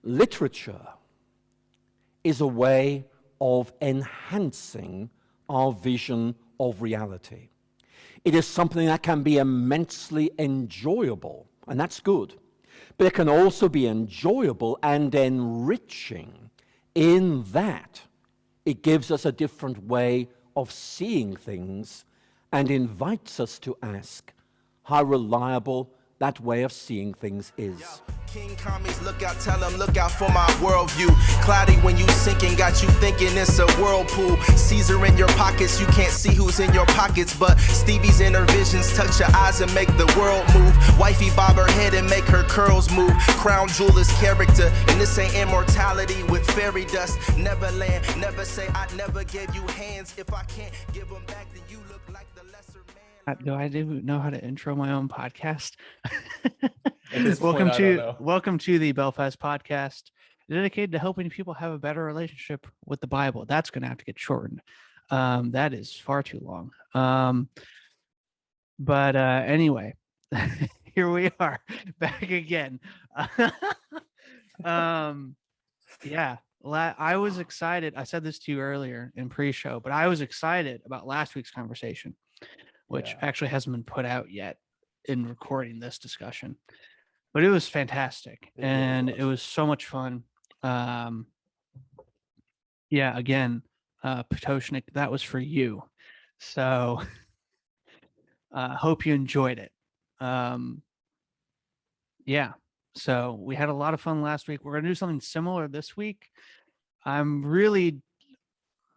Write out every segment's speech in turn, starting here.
Literature is a way of enhancing our vision of reality. It is something that can be immensely enjoyable, and that's good. But it can also be enjoyable and enriching in that it gives us a different way of seeing things and invites us to ask how reliable that way of seeing things is. King commies, look out, tell them, look out for my worldview. Cloudy when you sinking, got you thinking it's a whirlpool. Caesar in your pockets, you can't see who's in your pockets, but Stevie's inner visions touch your eyes and make the world move. Wifey bob her head and make her curls move. Crown jewel is character, and this ain't immortality with fairy dust. Neverland, never say I never gave you hands. If I can't give them back, then you look like the lesser man. Do I know how to intro my own podcast? Welcome to the Belfast podcast, dedicated to helping people have a better relationship with the Bible. That's going to have to get shortened. That is far too long. But anyway, here we are back again. Yeah, I was excited. I said this to you earlier in pre-show, but I was excited about last week's conversation, which actually hasn't been put out yet in recording this discussion. But it was fantastic, and it was so much fun. Again, Potoshnik, that was for you. So hope you enjoyed it. So we had a lot of fun last week. We're going to do something similar this week. I'm really,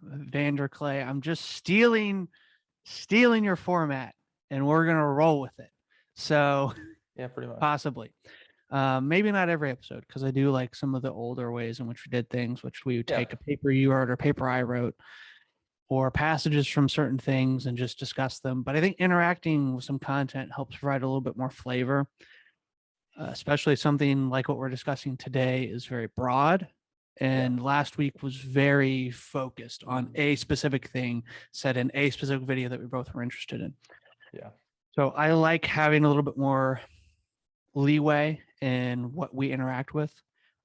Vanderclay, I'm just stealing your format, and we're going to roll with it. So... yeah, pretty much. Possibly. Maybe not every episode, because I do like some of the older ways in which we did things, which we would take a paper you wrote or paper I wrote, or passages from certain things and just discuss them. But I think interacting with some content helps provide a little bit more flavor, especially something like what we're discussing today is very broad. And last week was very focused on a specific thing said in a specific video that we both were interested in. Yeah. So I like having a little bit more leeway in what we interact with,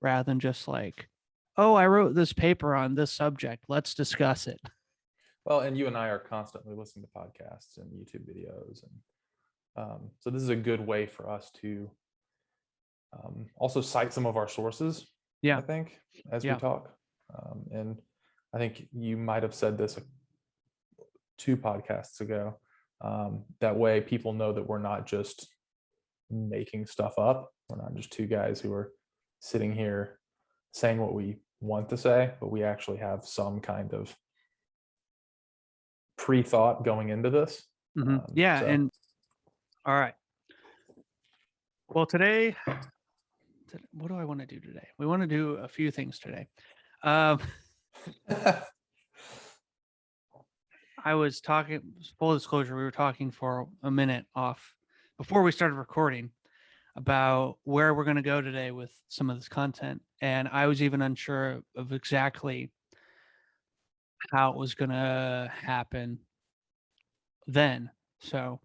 rather than just like, oh, I wrote this paper on this subject, let's discuss it. Well, and you and I are constantly listening to podcasts and YouTube videos, and so this is a good way for us to also cite some of our sources. I think as we talk, and I think you might have said this 2 podcasts ago. That way people know that we're not just making stuff up. We're not just 2 guys who are sitting here saying what we want to say, but we actually have some kind of pre-thought going into this. And all right. Well, today, what do I want to do today? We want to do a few things today. I was talking, full disclosure, we were talking for a minute off before we started recording about where we're going to go today with some of this content. And I was even unsure of exactly how it was going to happen then. So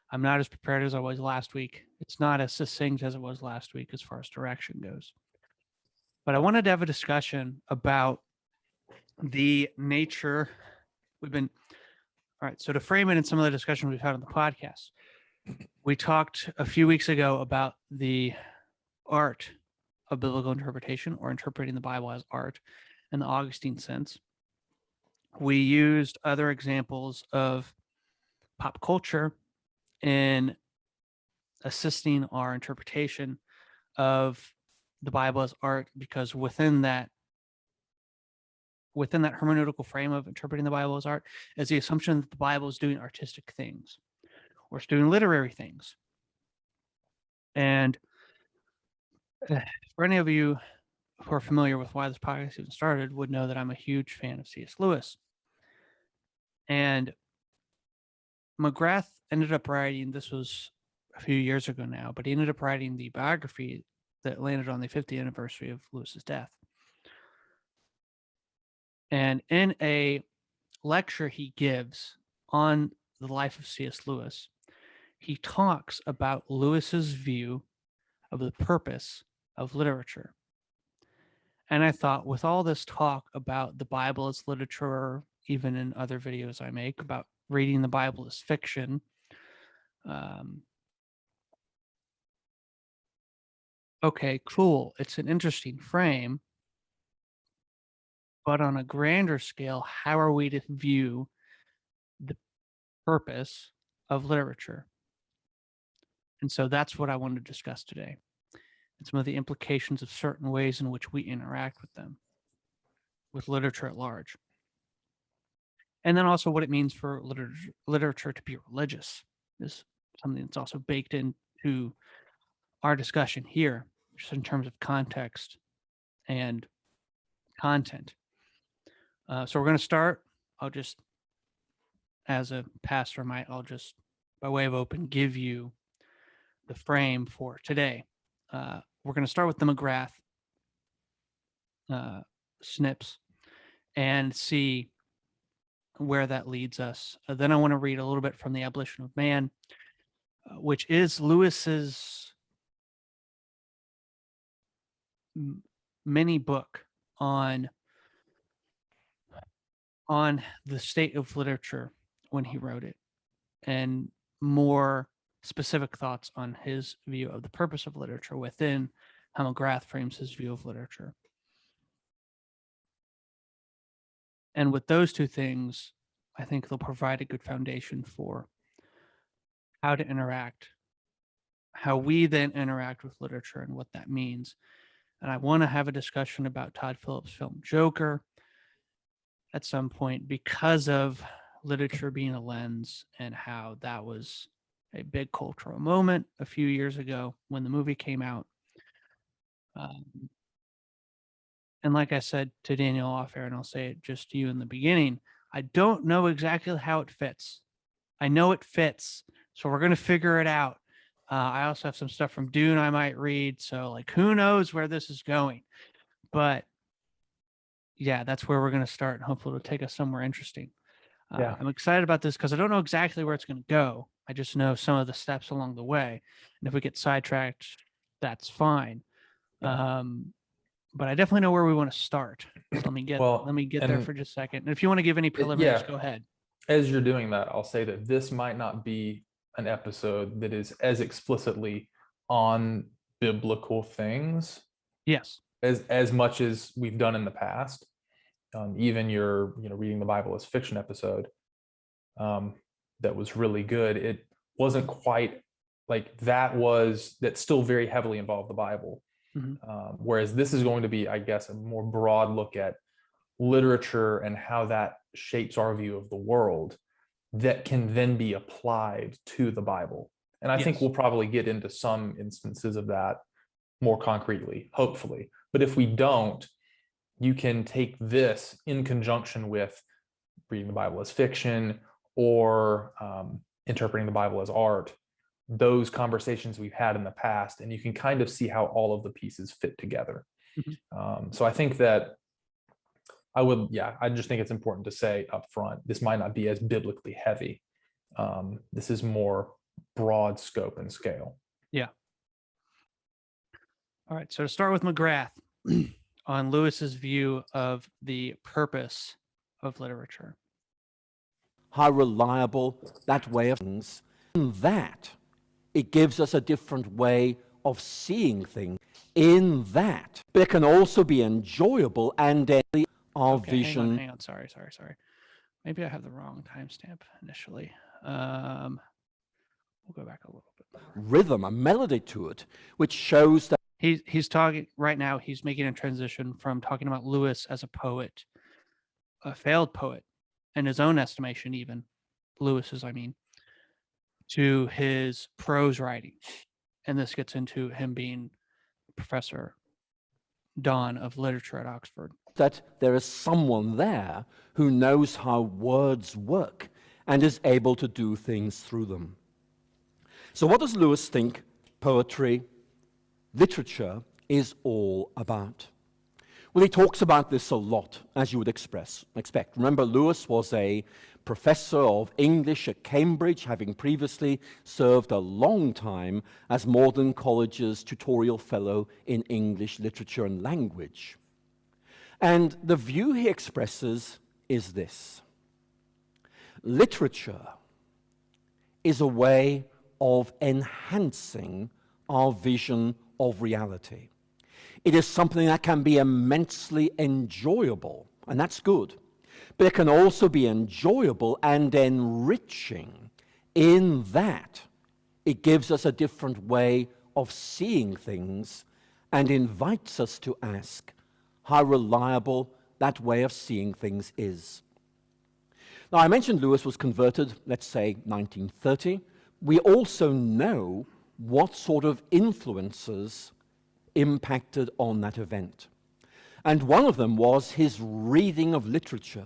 I'm not as prepared as I was last week. It's not as succinct as it was last week as far as direction goes. But I wanted to have a discussion about the nature. All right, so to frame it in some of the discussion we've had on the podcast, we talked a few weeks ago about the art of biblical interpretation, or interpreting the Bible as art in the Augustine sense. We used other examples of pop culture in assisting our interpretation of the Bible as art, because within that hermeneutical frame of interpreting the Bible as art is the assumption that the Bible is doing artistic things or it's doing literary things. And for any of you who are familiar with why this podcast even started would know that I'm a huge fan of C.S. Lewis. And McGrath ended up writing, this was a few years ago now, but he ended up writing the biography that landed on the 50th anniversary of Lewis's death. And in a lecture he gives on the life of C.S. Lewis, he talks about Lewis's view of the purpose of literature. And I thought, with all this talk about the Bible as literature, even in other videos I make about reading the Bible as fiction, okay, cool. It's an interesting frame, but on a grander scale, how are we to view the purpose of literature? And so that's what I want to discuss today, and some of the implications of certain ways in which we interact with them, with literature at large. And then also what it means for literature to be religious is something that's also baked into our discussion here, just in terms of context and content. So we're going to start. I'll just, as a pastor I'll just, by way of open, give you the frame for today. We're going to start with the McGrath snips and see where that leads us. Then I want to read a little bit from the Abolition of Man, which is Lewis's mini book on the state of literature when he wrote it, and more specific thoughts on his view of the purpose of literature within how McGrath frames his view of literature. And with those two things, I think they'll provide a good foundation for how to interact, how we then interact with literature and what that means. And I want to have a discussion about Todd Phillip's film Joker at some point, because of literature being a lens and how that was a big cultural moment a few years ago when the movie came out. And like I said to Daniel off air, and I'll say it just to you in the beginning, I don't know exactly how it fits. I know it fits, so we're going to figure it out. I also have some stuff from Dune I might read, so like who knows where this is going. But yeah, that's where we're going to start, and hopefully it'll take us somewhere interesting. I'm excited about this because I don't know exactly where it's going to go. I just know some of the steps along the way, and if we get sidetracked, that's fine. But I definitely know where we want to start. So let me get there for just a second. And if you want to give any preliminaries, go ahead. As you're doing that, I'll say that this might not be an episode that is as explicitly on biblical things. Yes. As much as we've done in the past. Even your reading the Bible as fiction episode that was really good. It wasn't quite like that still very heavily involved the Bible. Mm-hmm. Whereas this is going to be, I guess, a more broad look at literature and how that shapes our view of the world that can then be applied to the Bible. And I think we'll probably get into some instances of that more concretely, hopefully. But if we don't, you can take this in conjunction with reading the Bible as fiction or interpreting the Bible as art, those conversations we've had in the past, and you can kind of see how all of the pieces fit together. Mm-hmm. So I think that I just think it's important to say up front, this might not be as biblically heavy. This is more broad scope and scale. Yeah. All right. So to start with McGrath on Lewis's view of the purpose of literature. How reliable that way of things, in that it gives us a different way of seeing things. In that, but it can also be enjoyable and our vision. Hang on. Sorry. Maybe I have the wrong timestamp initially. We'll go back a little bit. Rhythm, a melody to it, which shows that he's talking right now. He's making a transition from talking about Lewis as a poet, a failed poet, in his own estimation, even Lewis's, to his prose writing. And this gets into him being Professor Don of literature at Oxford. That there is someone there who knows how words work and is able to do things through them. So what does Lewis think poetry, literature is all about? Well, he talks about this a lot, as you would expect. Remember, Lewis was a professor of English at Cambridge, having previously served a long time as Magdalen College's tutorial fellow in English literature and language. And the view he expresses is this: literature is a way of enhancing our vision of reality. It is something that can be immensely enjoyable, and that's good, but it can also be enjoyable and enriching in that it gives us a different way of seeing things and invites us to ask how reliable that way of seeing things is. Now, I mentioned Lewis was converted, let's say, 1930. We also know what sort of influences impacted on that event. And one of them was his reading of literature.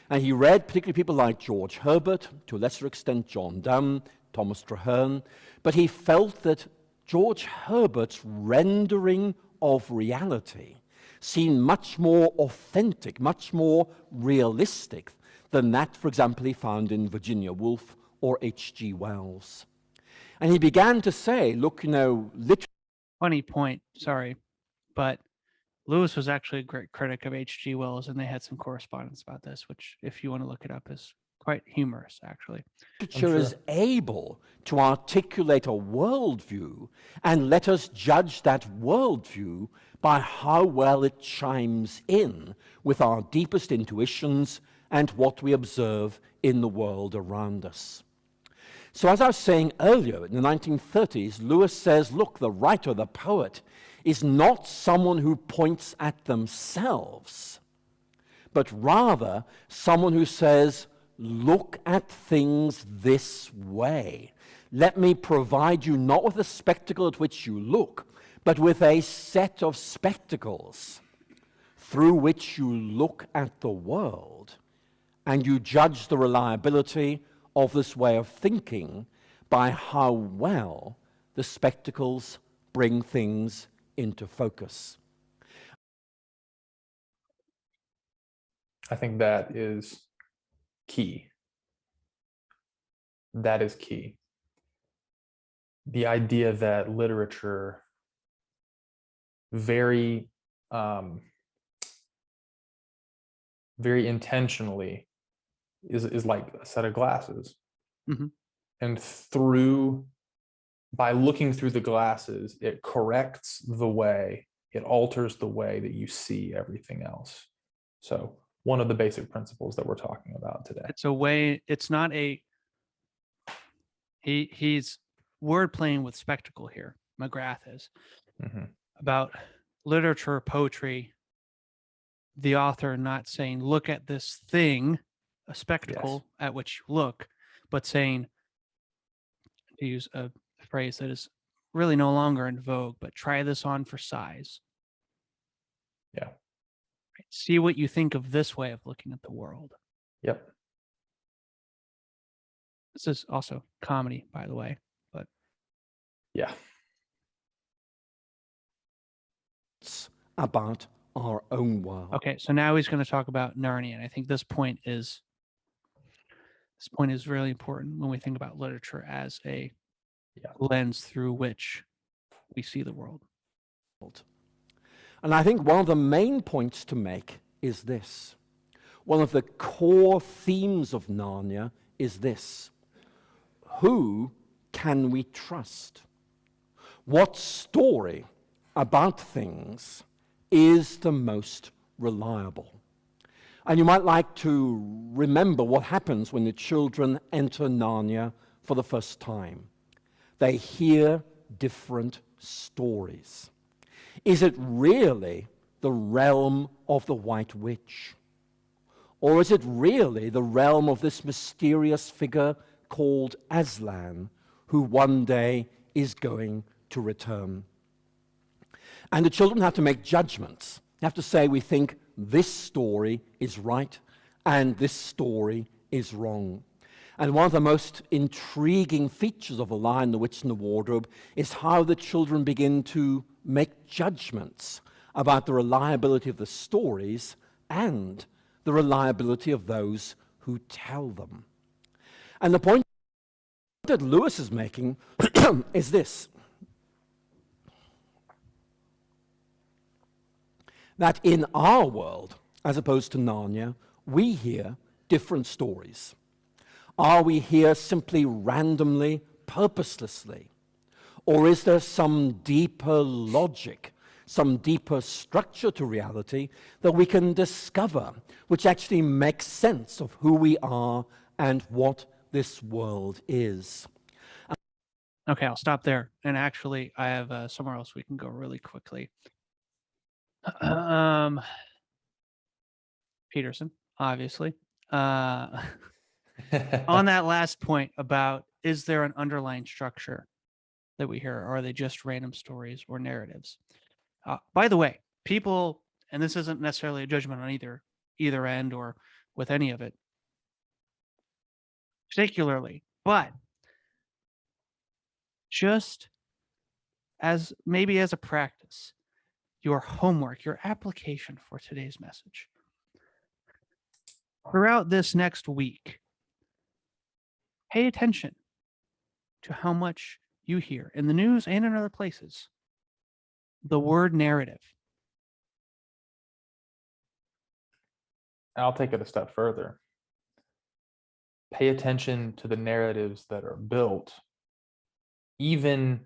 And he read particularly people like George Herbert, to a lesser extent John Donne, Thomas Traherne, but he felt that George Herbert's rendering of reality seemed much more authentic, much more realistic than that, for example, he found in Virginia Woolf or H.G. Wells. And he began to say, look, literature... Funny point, sorry, but Lewis was actually a great critic of H.G. Wells, and they had some correspondence about this, which, if you want to look it up, is quite humorous, actually. Literature is able to articulate a worldview and let us judge that worldview by how well it chimes in with our deepest intuitions and what we observe in the world around us. So as I was saying earlier, in the 1930s, Lewis says, look, the writer, the poet, is not someone who points at themselves, but rather someone who says, look at things this way. Let me provide you not with a spectacle at which you look, but with a set of spectacles through which you look at the world, and you judge the reliability of this way of thinking by how well the spectacles bring things into focus. I think that is key. That is key. The idea that literature very intentionally is like a set of glasses. Mm-hmm. And by looking through the glasses, it corrects the way, it alters the way that you see everything else. So one of the basic principles that we're talking about today. It's a way, it's not he's word playing with spectacle here, McGrath is, about literature, poetry, the author not saying, look at this thing, a spectacle at which you look, but saying, to use a phrase that is really no longer in vogue, but try this on for size. Yeah. Right? See what you think of this way of looking at the world. Yep. This is also comedy, by the way, but yeah. It's about our own world. Okay, so now he's going to talk about Narnia, and I think this point is really important when we think about literature as a lens through which we see the world. And I think one of the main points to make is this. One of the core themes of Narnia is this: who can we trust? What story about things is the most reliable? And you might like to remember what happens when the children enter Narnia for the first time. They hear different stories. Is it really the realm of the White Witch? Or is it really the realm of this mysterious figure called Aslan, who one day is going to return? And the children have to make judgments. They have to say, we think this story is right and this story is wrong. And one of the most intriguing features of The Lion, the Witch, and the Wardrobe is how the children begin to make judgments about the reliability of the stories and the reliability of those who tell them. And the point that Lewis is making is this: that in our world, as opposed to Narnia, we hear different stories? Are we here simply randomly, purposelessly? Or is there some deeper logic, some deeper structure to reality that we can discover, which actually makes sense of who we are and what this world is? Okay, I'll stop there. And actually, I have somewhere else we can go really quickly. Peterson, obviously. On that last point about, is there an underlying structure that we hear, or are they just random stories or narratives? By the way, people, and this isn't necessarily a judgment on either end or with any of it particularly, but just as maybe as a practice, your homework, your application for today's message. Throughout this next week, pay attention to how much you hear in the news and in other places the word narrative. I'll take it a step further. Pay attention to the narratives that are built, even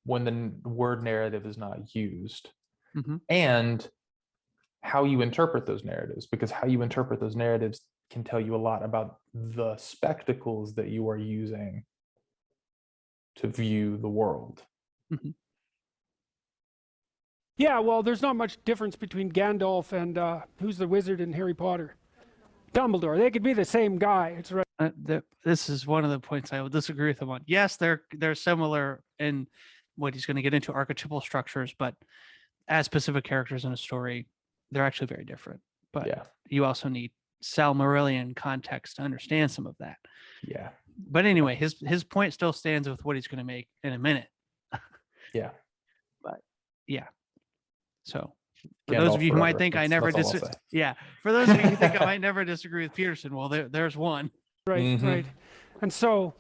when the word narrative is not used, and how you interpret those narratives, because how you interpret those narratives can tell you a lot about the spectacles that you are using to view the world. Yeah, well, there's not much difference between Gandalf and who's the wizard in Harry Potter? Dumbledore. They could be the same guy. It's right. This is one of the points I would disagree with him on. Yes, they're similar in what he's going to get into, archetypal structures, but as specific characters in a story, they're actually very different. But Yeah. you also need Silmarillion context to understand some of that. Yeah. But anyway, his point still stands with what he's going to make in a minute. Yeah. But yeah. So for those of you who might think I never disagree, for those of you who think I might never disagree with Peterson, well, there's one. Right, right. And so,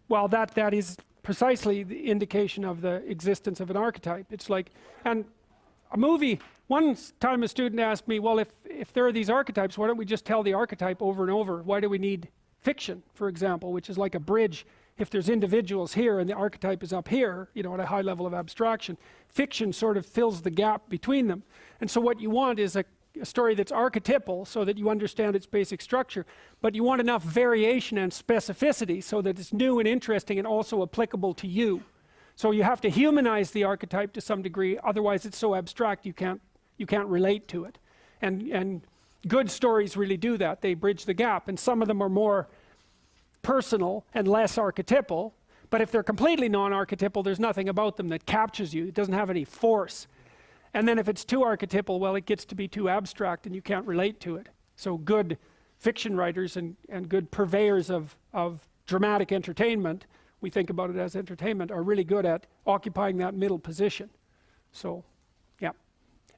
well, that is precisely the indication of the existence of an archetype. It's like, and a movie, one time a student asked me, well, if there are these archetypes, why don't we just tell the archetype over and over? Why do we need fiction, for example, which is like a bridge? If there's individuals here and the archetype is up here, you know, at a high level of abstraction, fiction sort of fills the gap between them. And so what you want is a story that's archetypal so that you understand its basic structure, but you want enough variation and specificity so that it's new and interesting and also applicable to you. So you have to humanize the archetype to some degree, otherwise it's so abstract you can't relate to it. And good stories really do that. They bridge the gap, and some of them are more personal and less archetypal, but if they're completely non-archetypal, there's nothing about them that captures you. It doesn't have any force. And then if it's too archetypal, well, it gets to be too abstract and you can't relate to it. So good fiction writers and good purveyors of dramatic entertainment, we think about it as entertainment, are really good at occupying that middle position. So, yeah.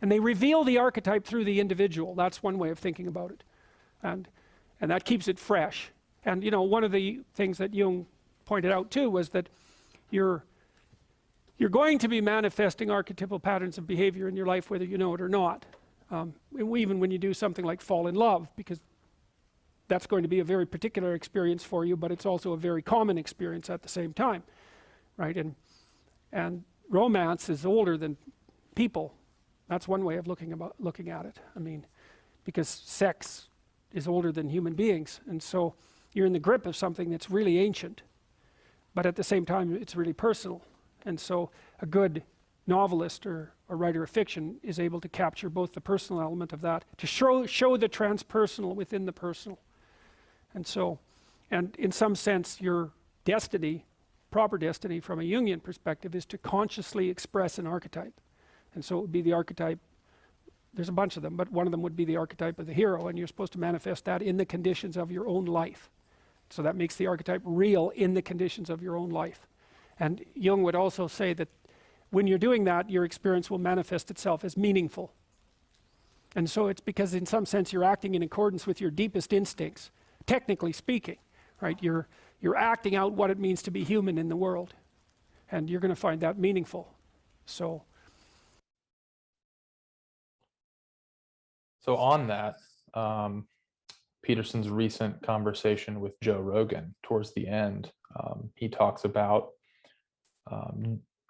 And they reveal the archetype through the individual. That's one way of thinking about it. And that keeps it fresh. And you know, one of the things that Jung pointed out too was that you're going to be manifesting archetypal patterns of behavior in your life whether you know it or not. Even when you do something like fall in love, because that's going to be a very particular experience for you, but it's also a very common experience at the same time, right? And romance is older than people. That's one way of looking at it. I mean, because sex is older than human beings, and so you're in the grip of something that's really ancient, but at the same time it's really personal. And so a good novelist or a writer of fiction is able to capture both the personal element of that, to show the transpersonal within the personal. And so, and in some sense, your destiny, proper destiny from a Jungian perspective, is to consciously express an archetype. And so it would be the archetype, there's a bunch of them, but one of them would be the archetype of the hero, and you're supposed to manifest that in the conditions of your own life. So that makes the archetype real in the conditions of your own life. And Jung would also say that when you're doing that, your experience will manifest itself as meaningful. And so it's because in some sense you're acting in accordance with your deepest instincts, technically speaking, right? You're acting out what it means to be human in the world, and you're going to find that meaningful. So So on that, Peterson's recent conversation with Joe Rogan towards the end, he talks about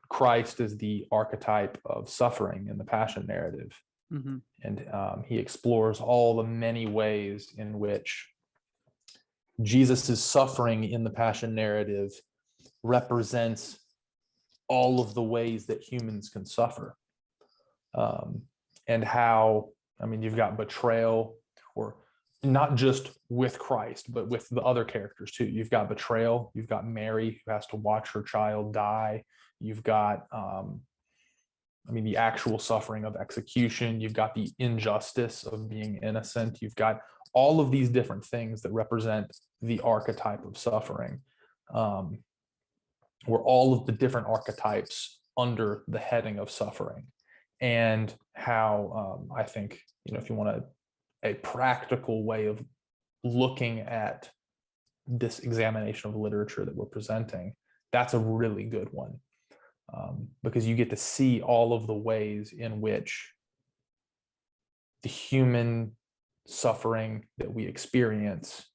Christ as the archetype of suffering in the Passion narrative. Mm-hmm. And he explores all the many ways in which Jesus' suffering in the Passion narrative represents all of the ways that humans can suffer. And how, I mean, you've got betrayal, or not just with Christ, but with the other characters too. You've got betrayal, you've got Mary who has to watch her child die. You've got, the actual suffering of execution. You've got the injustice of being innocent. You've got all of these different things that represent the archetype of suffering, where all of the different archetypes under the heading of suffering. And how I think, if you want a practical way of looking at this examination of literature that we're presenting, that's a really good one, because you get to see all of the ways in which the human suffering that we experience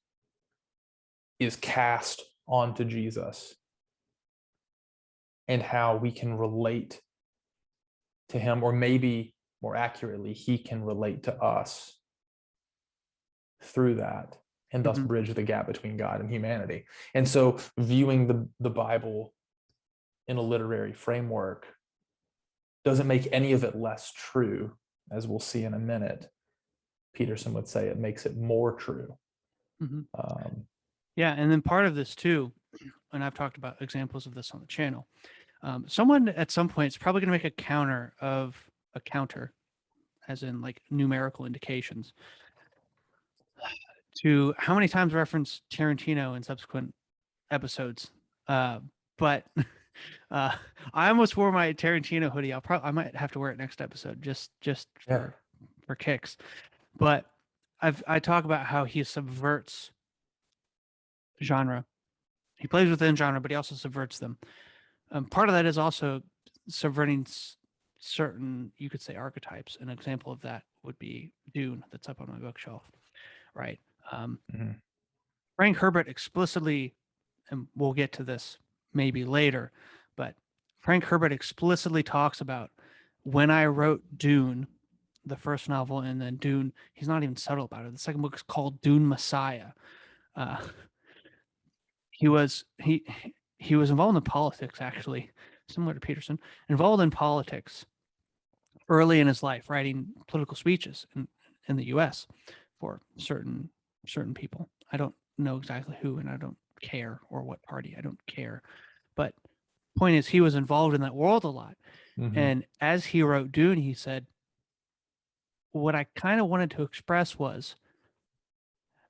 is cast onto Jesus, and how we can relate to him, or maybe more accurately, he can relate to us through that, and thus bridge the gap between God and humanity. And so viewing the Bible in a literary framework doesn't make any of it less true, as we'll see in a minute. Peterson would say it makes it more true. Mm-hmm. Yeah, and then part of this too, and I've talked about examples of this on the channel, someone at some point is probably going to make a counter, as in like numerical indications, to how many times reference Tarantino in subsequent episodes. But I almost wore my Tarantino hoodie. I might have to wear it next episode just for kicks. But I talk about how he subverts genre. He plays within genre, but he also subverts them. Part of that is also subverting certain, you could say, archetypes. An example of that would be Dune, that's up on my bookshelf, right? Frank Herbert explicitly, and we'll get to this maybe later, but Frank Herbert explicitly talks about, when I wrote Dune, the first novel, and then Dune, he's not even subtle about it. The second book is called Dune Messiah. He was involved in politics, actually, similar to Peterson, involved in politics early in his life, writing political speeches in the U.S. for certain people. I don't know exactly who, and I don't care, or what party. I don't care. But point is, he was involved in that world a lot. And as he wrote Dune, he said, what I kind of wanted to express was,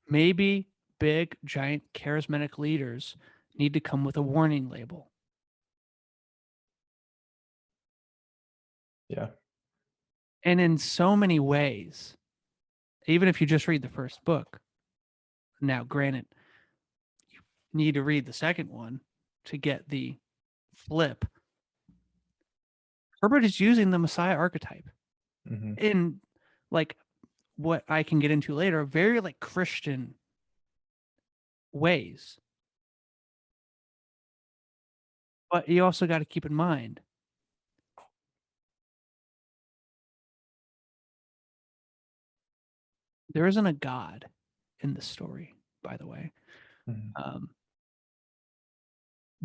maybe big, giant, charismatic leaders need to come with a warning label. Yeah. And in so many ways, even if you just read the first book, now granted, you need to read the second one to get the flip. Herbert is using the Messiah archetype in, like, what I can get into later, very like Christian ways. But you also got to keep in mind, there isn't a God in this story, by the way.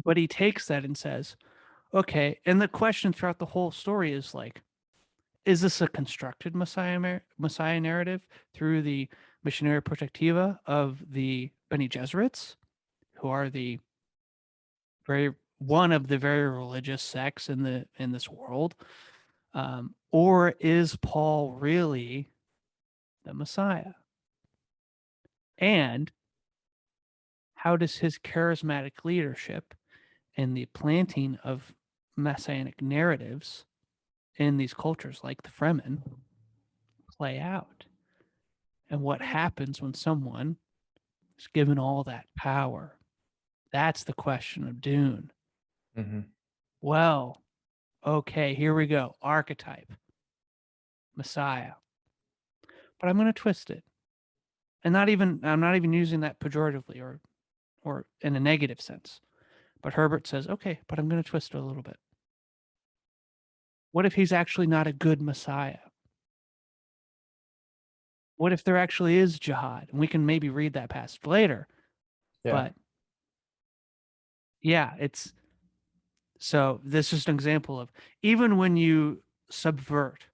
But he takes that and says, okay, and the question throughout the whole story is like, is this a constructed Messiah narrative through the Missionaria Protectiva of the Bene Gesserits, who are one of the very religious sects in this world, or is Paul really the Messiah? And how does his charismatic leadership and the planting of messianic narratives in these cultures like the Fremen play out? And what happens when someone is given all that power? That's the question of Dune. Well, okay, here we go. Archetype, Messiah. but I'm going to twist it. And I'm not even using that pejoratively or in a negative sense. But Herbert says, okay, but I'm going to twist it a little bit. What if he's actually not a good Messiah? What if there actually is jihad? And we can maybe read that passage later. Yeah. But yeah, so this is an example of, even when you subvert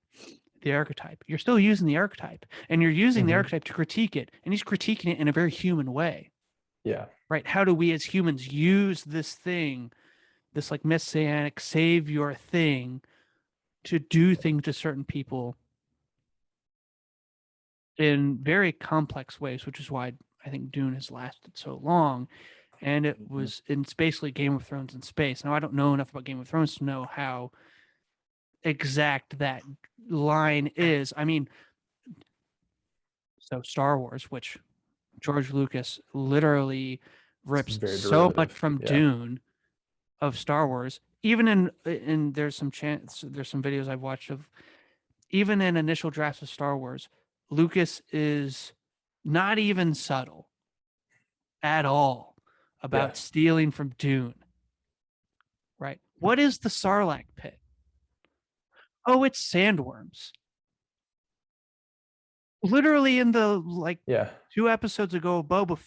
the archetype, you're still using the archetype, and you're using the archetype to critique it, and he's critiquing it in a very human way. Yeah. Right? How do we as humans use this thing, this like messianic savior thing, to do things to certain people in very complex ways, which is why I think Dune has lasted so long. And it's basically Game of Thrones in space. Now, I don't know enough about Game of Thrones to know how exact that line is. I mean, so Star Wars, which George Lucas literally rips very so much derivative, from yeah. Dune of Star Wars. Even in there's some videos I've watched of, even in initial drafts of Star Wars, Lucas is not even subtle at all about stealing from Dune. Right? What is the Sarlacc pit? Oh, it's sandworms. Literally in the 2 episodes ago, Boba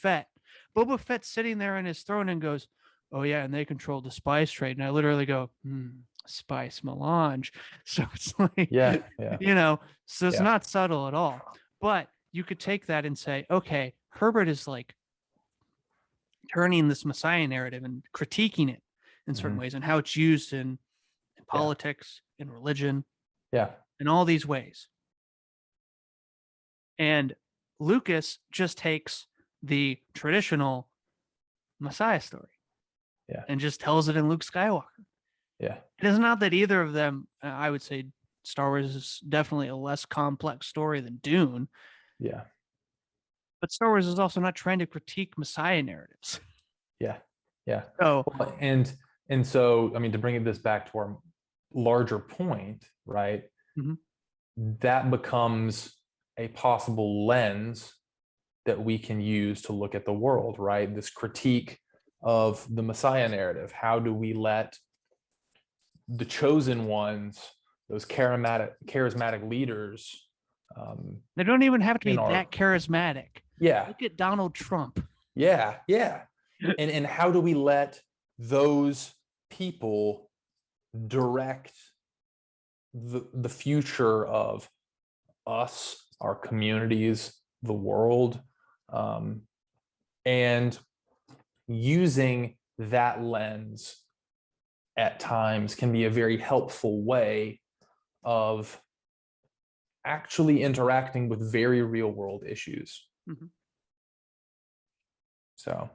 Fett's sitting there in his throne and goes, oh yeah, and they control the spice trade. And I literally go, spice melange. So it's like, so it's not subtle at all. But you could take that and say, okay, Herbert is like turning this Messiah narrative and critiquing it in certain ways, and how it's used in politics, in religion, in all these ways. And Lucas just takes the traditional Messiah story and just tells it in Luke Skywalker. Yeah. It is not that either of them, I would say Star Wars is definitely a less complex story than Dune. Yeah. But Star Wars is also not trying to critique Messiah narratives. Yeah. Yeah. So, and so, I mean, to bring this back to our larger point, right? That becomes a possible lens that we can use to look at the world, right? This critique of the Messiah narrative. How do we let the chosen ones, those charismatic leaders, they don't even have to be that charismatic. Yeah. Look at Donald Trump. Yeah. Yeah. And how do we let those people direct the future of us, our communities, the world, and using that lens at times can be a very helpful way of actually interacting with very real world issues. So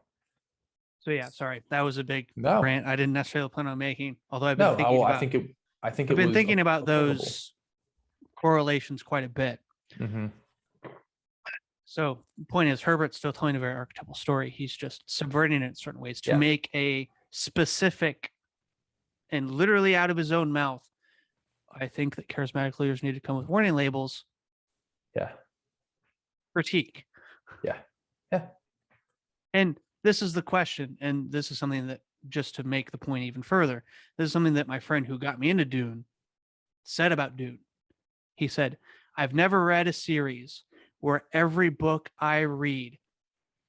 yeah, sorry, that was a big rant I didn't necessarily plan on making, although I've been thinking about those correlations quite a bit. So the point is, Herbert's still telling a very archetypal story. He's just subverting it in certain ways to make a specific, and literally out of his own mouth, I think that charismatic leaders need to come with warning labels. Critique. And this is the question, and this is something that, just to make the point even further, this is something that my friend who got me into Dune said about Dune. He said, I've never read a series where every book I read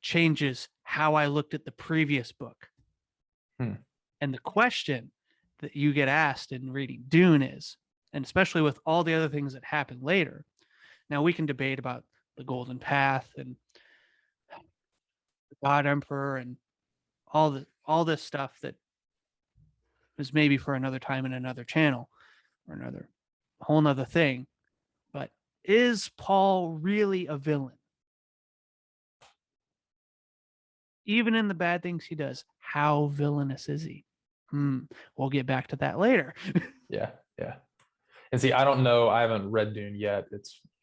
changes how I looked at the previous book. And the question that you get asked in reading Dune is, and especially with all the other things that happen later, now we can debate about the Golden Path and the God Emperor and all this stuff that is maybe for another time in another channel or another whole nother thing. But is Paul really a villain? Even in the bad things he does, how villainous is he? We'll get back to that later. Yeah. And see, I don't know. I haven't read Dune yet.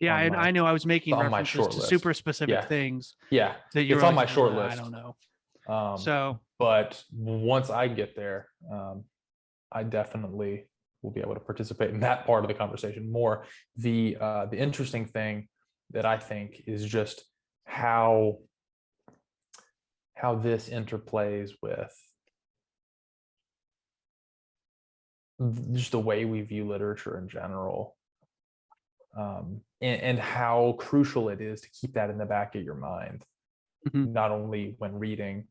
I know I was making references to super specific things. Yeah, that you're it's on my short list. I don't know. But once I get there, I definitely will be able to participate in that part of the conversation more. The interesting thing that I think is just how this interplays with just the way we view literature in general, and how crucial it is to keep that in the back of your mind, not only when reading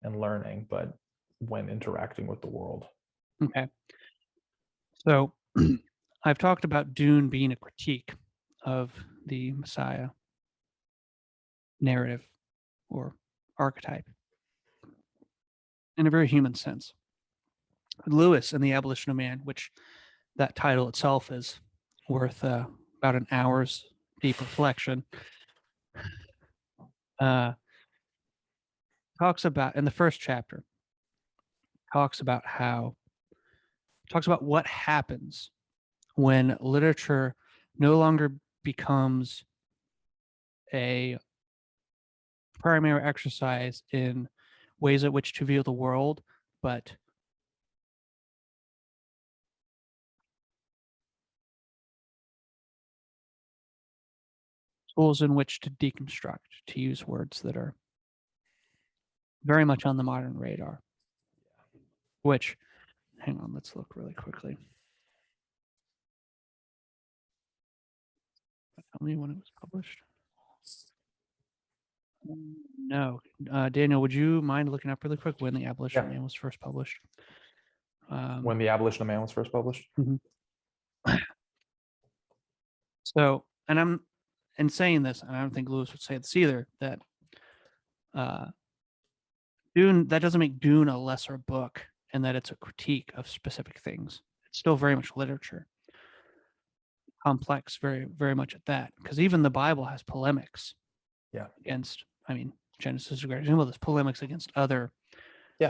and learning, but when interacting with the world. Okay. So I've talked about Dune being a critique of the Messiah narrative or archetype in a very human sense. Lewis and the Abolition of Man, which that title itself is worth about an hour's deep reflection, talks about, in the first chapter, talks about what happens when literature no longer becomes a primary exercise in ways at which to view the world, but tools in which to deconstruct, to use words that are very much on the modern radar. Which, hang on, let's look really quickly. Tell me when it was published. No. Daniel, would you mind looking up really quick when the Abolition of Man was first published? When the Abolition of Man was first published? So, and I'm in saying this, and I don't think Lewis would say this either, that Dune, that doesn't make Dune a lesser book and that it's a critique of specific things. It's still very much literature. Complex, very, very much at that. Because even the Bible has polemics against, I mean, Genesis is a great example. There's polemics against other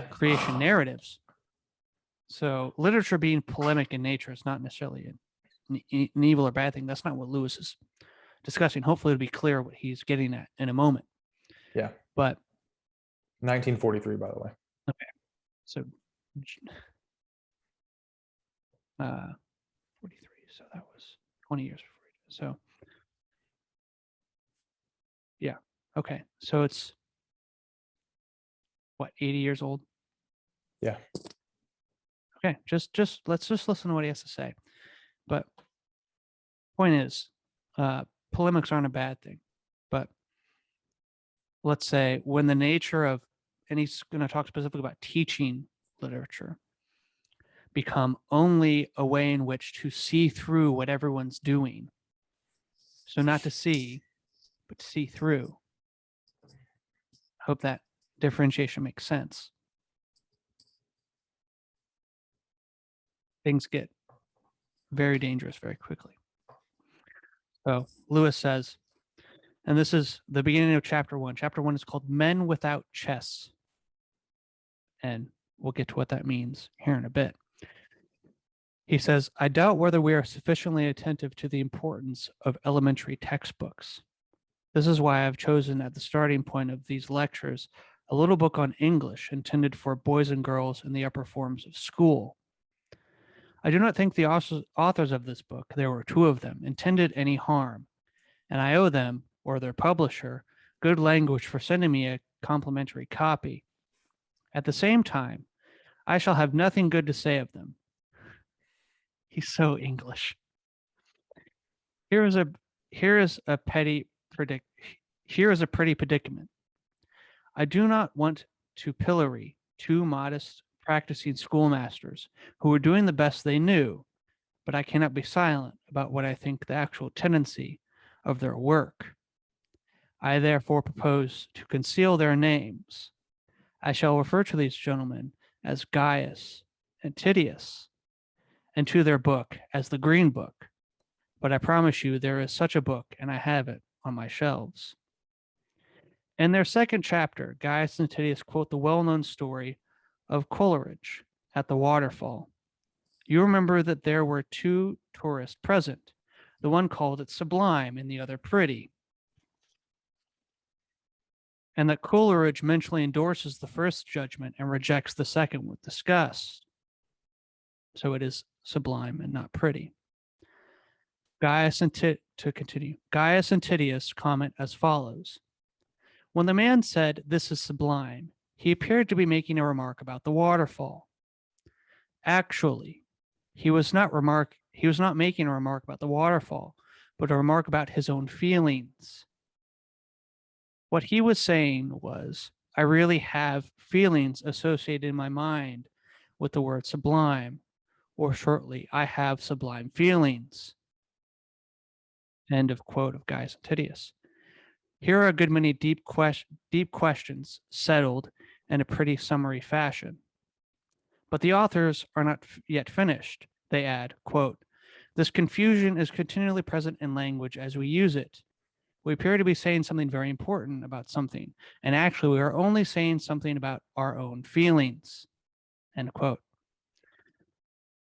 creation narratives. So literature being polemic in nature is not necessarily an evil or bad thing. That's not what Lewis is discussing. Hopefully it'll be clear what he's getting at in a moment. Yeah. But 1943, by the way. Okay. So 43. So that was 20 years before. So yeah. Okay. So it's what, 80 years old? Yeah. Okay. Just let's just listen to what he has to say. But point is, polemics aren't a bad thing. But let's say when the nature of, and he's going to talk specifically about teaching literature, become only a way in which to see through what everyone's doing. So not to see, but to see through. I hope that differentiation makes sense. Things get very dangerous very quickly. So Lewis says, and this is the beginning of chapter 1. Chapter 1 is called Men Without Chests. And we'll get to what that means here in a bit. He says, I doubt whether we are sufficiently attentive to the importance of elementary textbooks. This is why I've chosen at the starting point of these lectures a little book on English intended for boys and girls in the upper forms of school. I do not think the authors of this book, there were 2 of them, intended any harm, and I owe them, or their publisher, good language for sending me a complimentary copy. At the same time, I shall have nothing good to say of them. He's so English. Here is a pretty predicament. I do not want to pillory 2 modest practicing schoolmasters who were doing the best they knew, but I cannot be silent about what I think the actual tendency of their work. I therefore propose to conceal their names. I shall refer to these gentlemen as Gaius and Titius, and to their book as the Green Book. But I promise you there is such a book, and I have it on my shelves. In their second chapter, Gaius and Titius quote the well-known story of Coleridge at the waterfall. You remember that there were 2 tourists present. The one called it sublime and the other pretty. And that Coleridge mentally endorses the first judgment and rejects the second with disgust. So it is sublime and not pretty. To continue, Gaius and Titius comment as follows. When the man said, "This is sublime," he appeared to be making a remark about the waterfall. Actually, he was not making a remark about the waterfall, but a remark about his own feelings. What he was saying was, I really have feelings associated in my mind with the word sublime, or shortly, I have sublime feelings. End of quote of Gaius and Titius. Here are a good many deep questions settled in a pretty summary fashion. But the authors are not yet finished. They add, quote, this confusion is continually present in language as we use it. We appear to be saying something very important about something, and actually we are only saying something about our own feelings, end quote.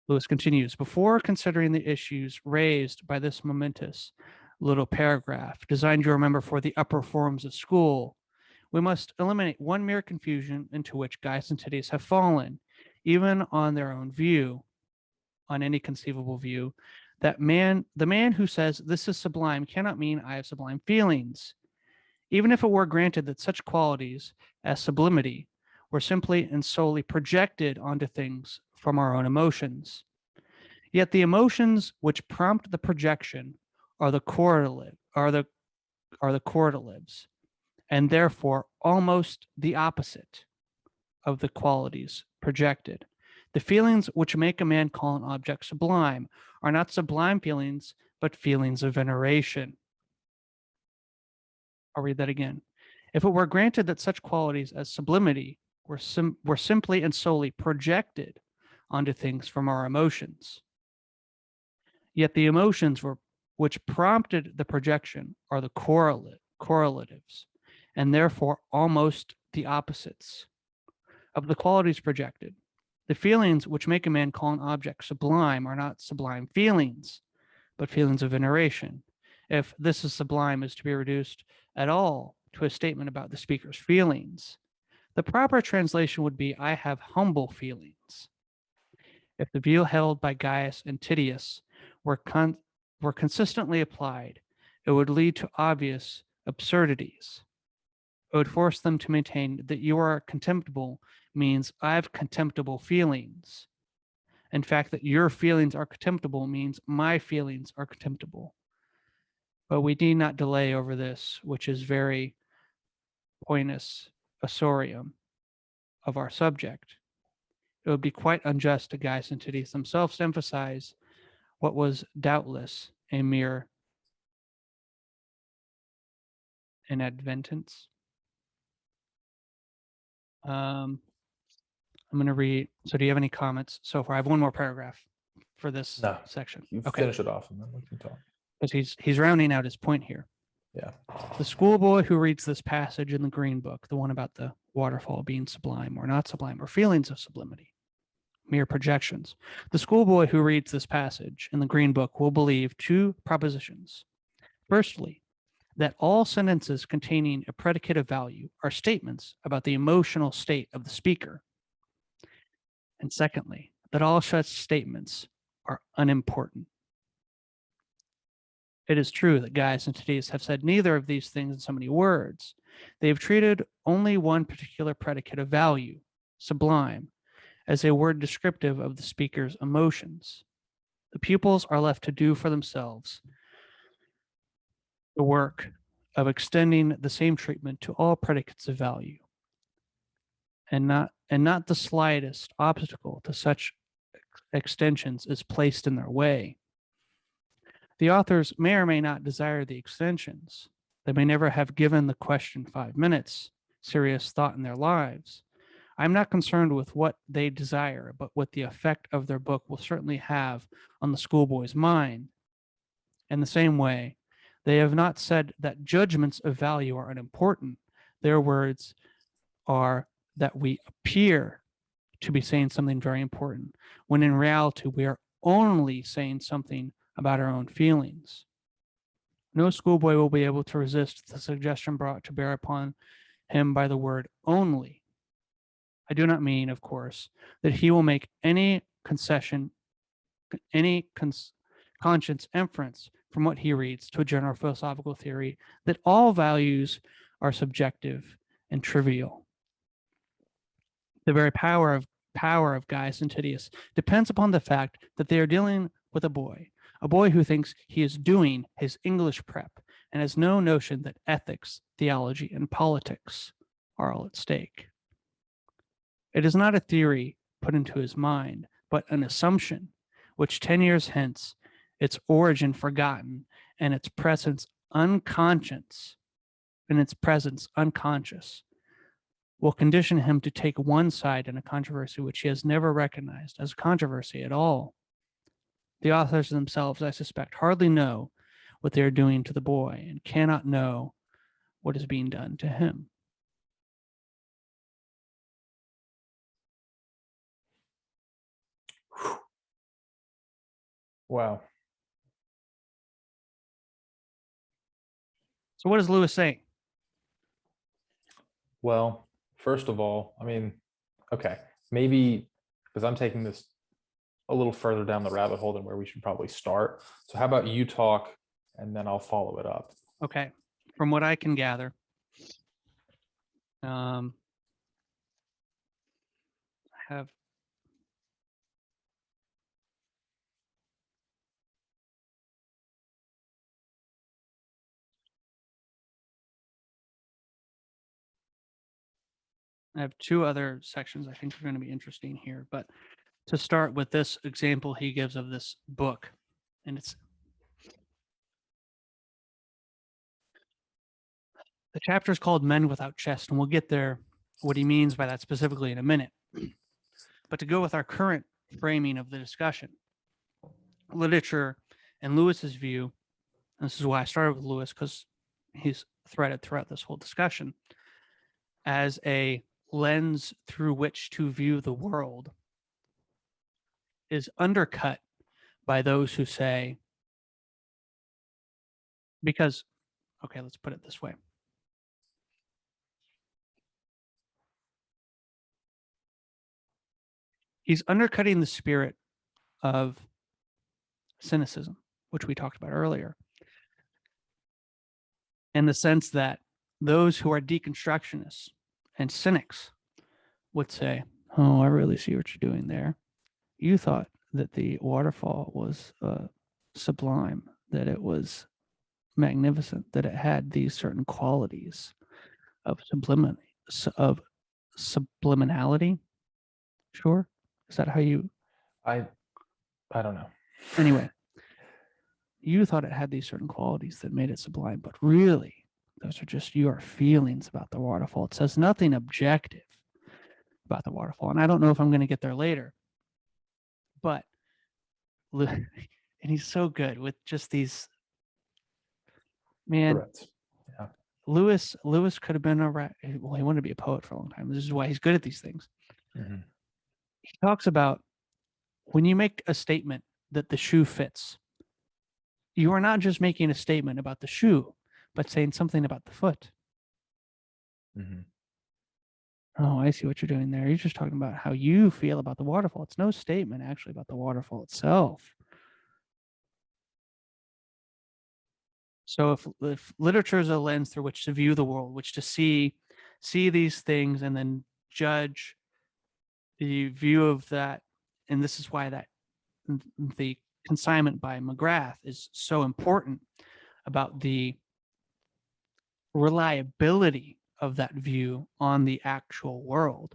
Lewis continues, before considering the issues raised by this momentous little paragraph, designed, you remember, for the upper forms of school, we must eliminate one mere confusion into which Gaius and Titius have fallen, even on their own view, on any conceivable view, that the man who says this is sublime cannot mean I have sublime feelings. Even if it were granted that such qualities as sublimity were simply and solely projected onto things from our own emotions. Yet the emotions which prompt the projection are the correlatives, and therefore almost the opposite of the qualities projected. The feelings which make a man call an object sublime are not sublime feelings, but feelings of veneration. I'll read that again. If it were granted that such qualities as sublimity were simply and solely projected onto things from our emotions, yet the emotions which prompted the projection are the correlatives, and therefore almost the opposites of the qualities projected. The feelings which make a man call an object sublime are not sublime feelings, but feelings of veneration. If this is sublime is to be reduced at all to a statement about the speaker's feelings, the proper translation would be, I have humble feelings. If the view held by Gaius and Titius were consistently applied, it would lead to obvious absurdities. It would force them to maintain that you are contemptible means I have contemptible feelings. In fact, that your feelings are contemptible means my feelings are contemptible. But we need not delay over this, which is very pointus osorium of our subject. It would be quite unjust to Gaius and Titius themselves to emphasize what was doubtless a mere inadvertence. I'm going to read. So do you have any comments so far? I have one more paragraph for this section. You finish it off and then we can talk. Because he's rounding out his point here. Yeah. The schoolboy who reads this passage in the Green Book, the one about the waterfall being sublime or not sublime, or feelings of sublimity, mere projections. The schoolboy who reads this passage in the Green Book will believe two propositions. Firstly, that all sentences containing a predicate of value are statements about the emotional state of the speaker. And secondly, that all such statements are unimportant. It is true that Gaius and Titius have said neither of these things in so many words. They have treated only one particular predicate of value, sublime, as a word descriptive of the speaker's emotions. The pupils are left to do for themselves the work of extending the same treatment to all predicates of value, and not the slightest obstacle to such extensions is placed in their way. The authors may or may not desire the extensions. They may never have given the question 5 minutes serious thought in their lives. I'm not concerned with what they desire, but what the effect of their book will certainly have on the schoolboy's mind. In the same way, they have not said that judgments of value are unimportant. Their words are that we appear to be saying something very important, when in reality we are only saying something about our own feelings. No schoolboy will be able to resist the suggestion brought to bear upon him by the word only. I do not mean, of course, that he will make any concession, any conscience inference from what he reads, to a general philosophical theory that all values are subjective and trivial. The very power of Gaius and Titius depends upon the fact that they are dealing with a boy who thinks he is doing his English prep and has no notion that ethics, theology, and politics are all at stake. It is not a theory put into his mind, but an assumption, which 10 years hence, its origin forgotten and its presence unconscious, will condition him to take one side in a controversy which he has never recognized as a controversy at all. The authors themselves, I suspect, hardly know what they are doing to the boy and cannot know what is being done to him. Wow. So what is Lewis saying? Well, first of all, I mean, okay, maybe because I'm taking this a little further down the rabbit hole than where we should probably start. So how about you talk and then I'll follow it up. Okay. From what I can gather, I have two other sections I think are going to be interesting here, but to start with this example he gives of this book, and it's the chapter is called Men Without Chest, and we'll get there what he means by that specifically in a minute. But to go with our current framing of the discussion, literature and Lewis's view, and this is why I started with Lewis, because he's threaded throughout this whole discussion, as a lens through which to view the world, is undercut by those who say, because, okay, let's put it this way. He's undercutting the spirit of cynicism, which we talked about earlier, in the sense that those who are deconstructionists and cynics would say, oh, I really see what you're doing there. You thought that the waterfall was sublime, that it was magnificent, that it had these certain qualities of subliminality. Sure. Is that how you? I don't know. Anyway, you thought it had these certain qualities that made it sublime, but really, those are just your feelings about the waterfall. It says nothing objective about the waterfall. And I don't know if I'm going to get there later, but, and he's so good with just these, man. Correct. Yeah. Lewis could have been well, he wanted to be a poet for a long time. This is why he's good at these things. Mm-hmm. He talks about when you make a statement that the shoe fits, you are not just making a statement about the shoe, but saying something about the foot. Mm-hmm. Oh, I see what you're doing there. You're just talking about how you feel about the waterfall. It's no statement actually about the waterfall itself. So if literature is a lens through which to view the world, which to see these things and then judge the view of that, and this is why that the consignment by McGrath is so important about the reliability of that view on the actual world.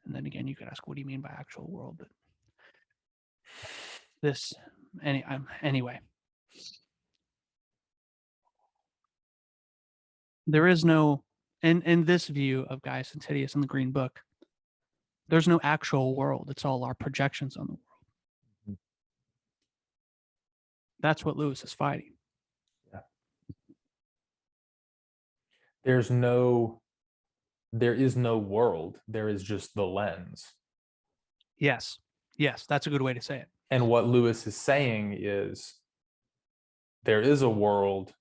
And then again, you could ask, what do you mean by actual world? But this, anyway, there is no, in this view of Gaius and Titius in the Green Book, there's no actual world. It's all our projections on the world. Mm-hmm. That's what Lewis is fighting. Yeah. There is no world. There is just the lens. Yes, that's a good way to say it. And what Lewis is saying is there is a world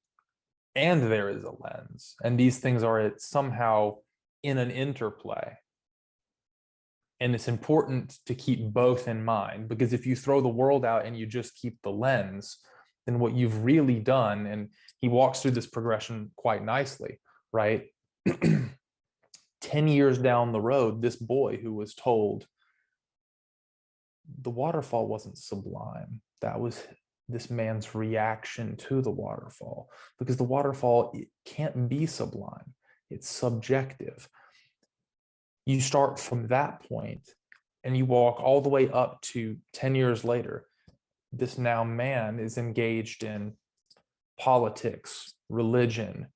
and there is a lens. And these things are somehow in an interplay. And it's important to keep both in mind, because if you throw the world out and you just keep the lens, then what you've really done, and he walks through this progression quite nicely, right? 10 years down the road, this boy who was told the waterfall wasn't sublime, that was this man's reaction to the waterfall, because the waterfall, it can't be sublime, it's subjective. You start from that point and you walk all the way up to 10 years later. This now man is engaged in politics, religion,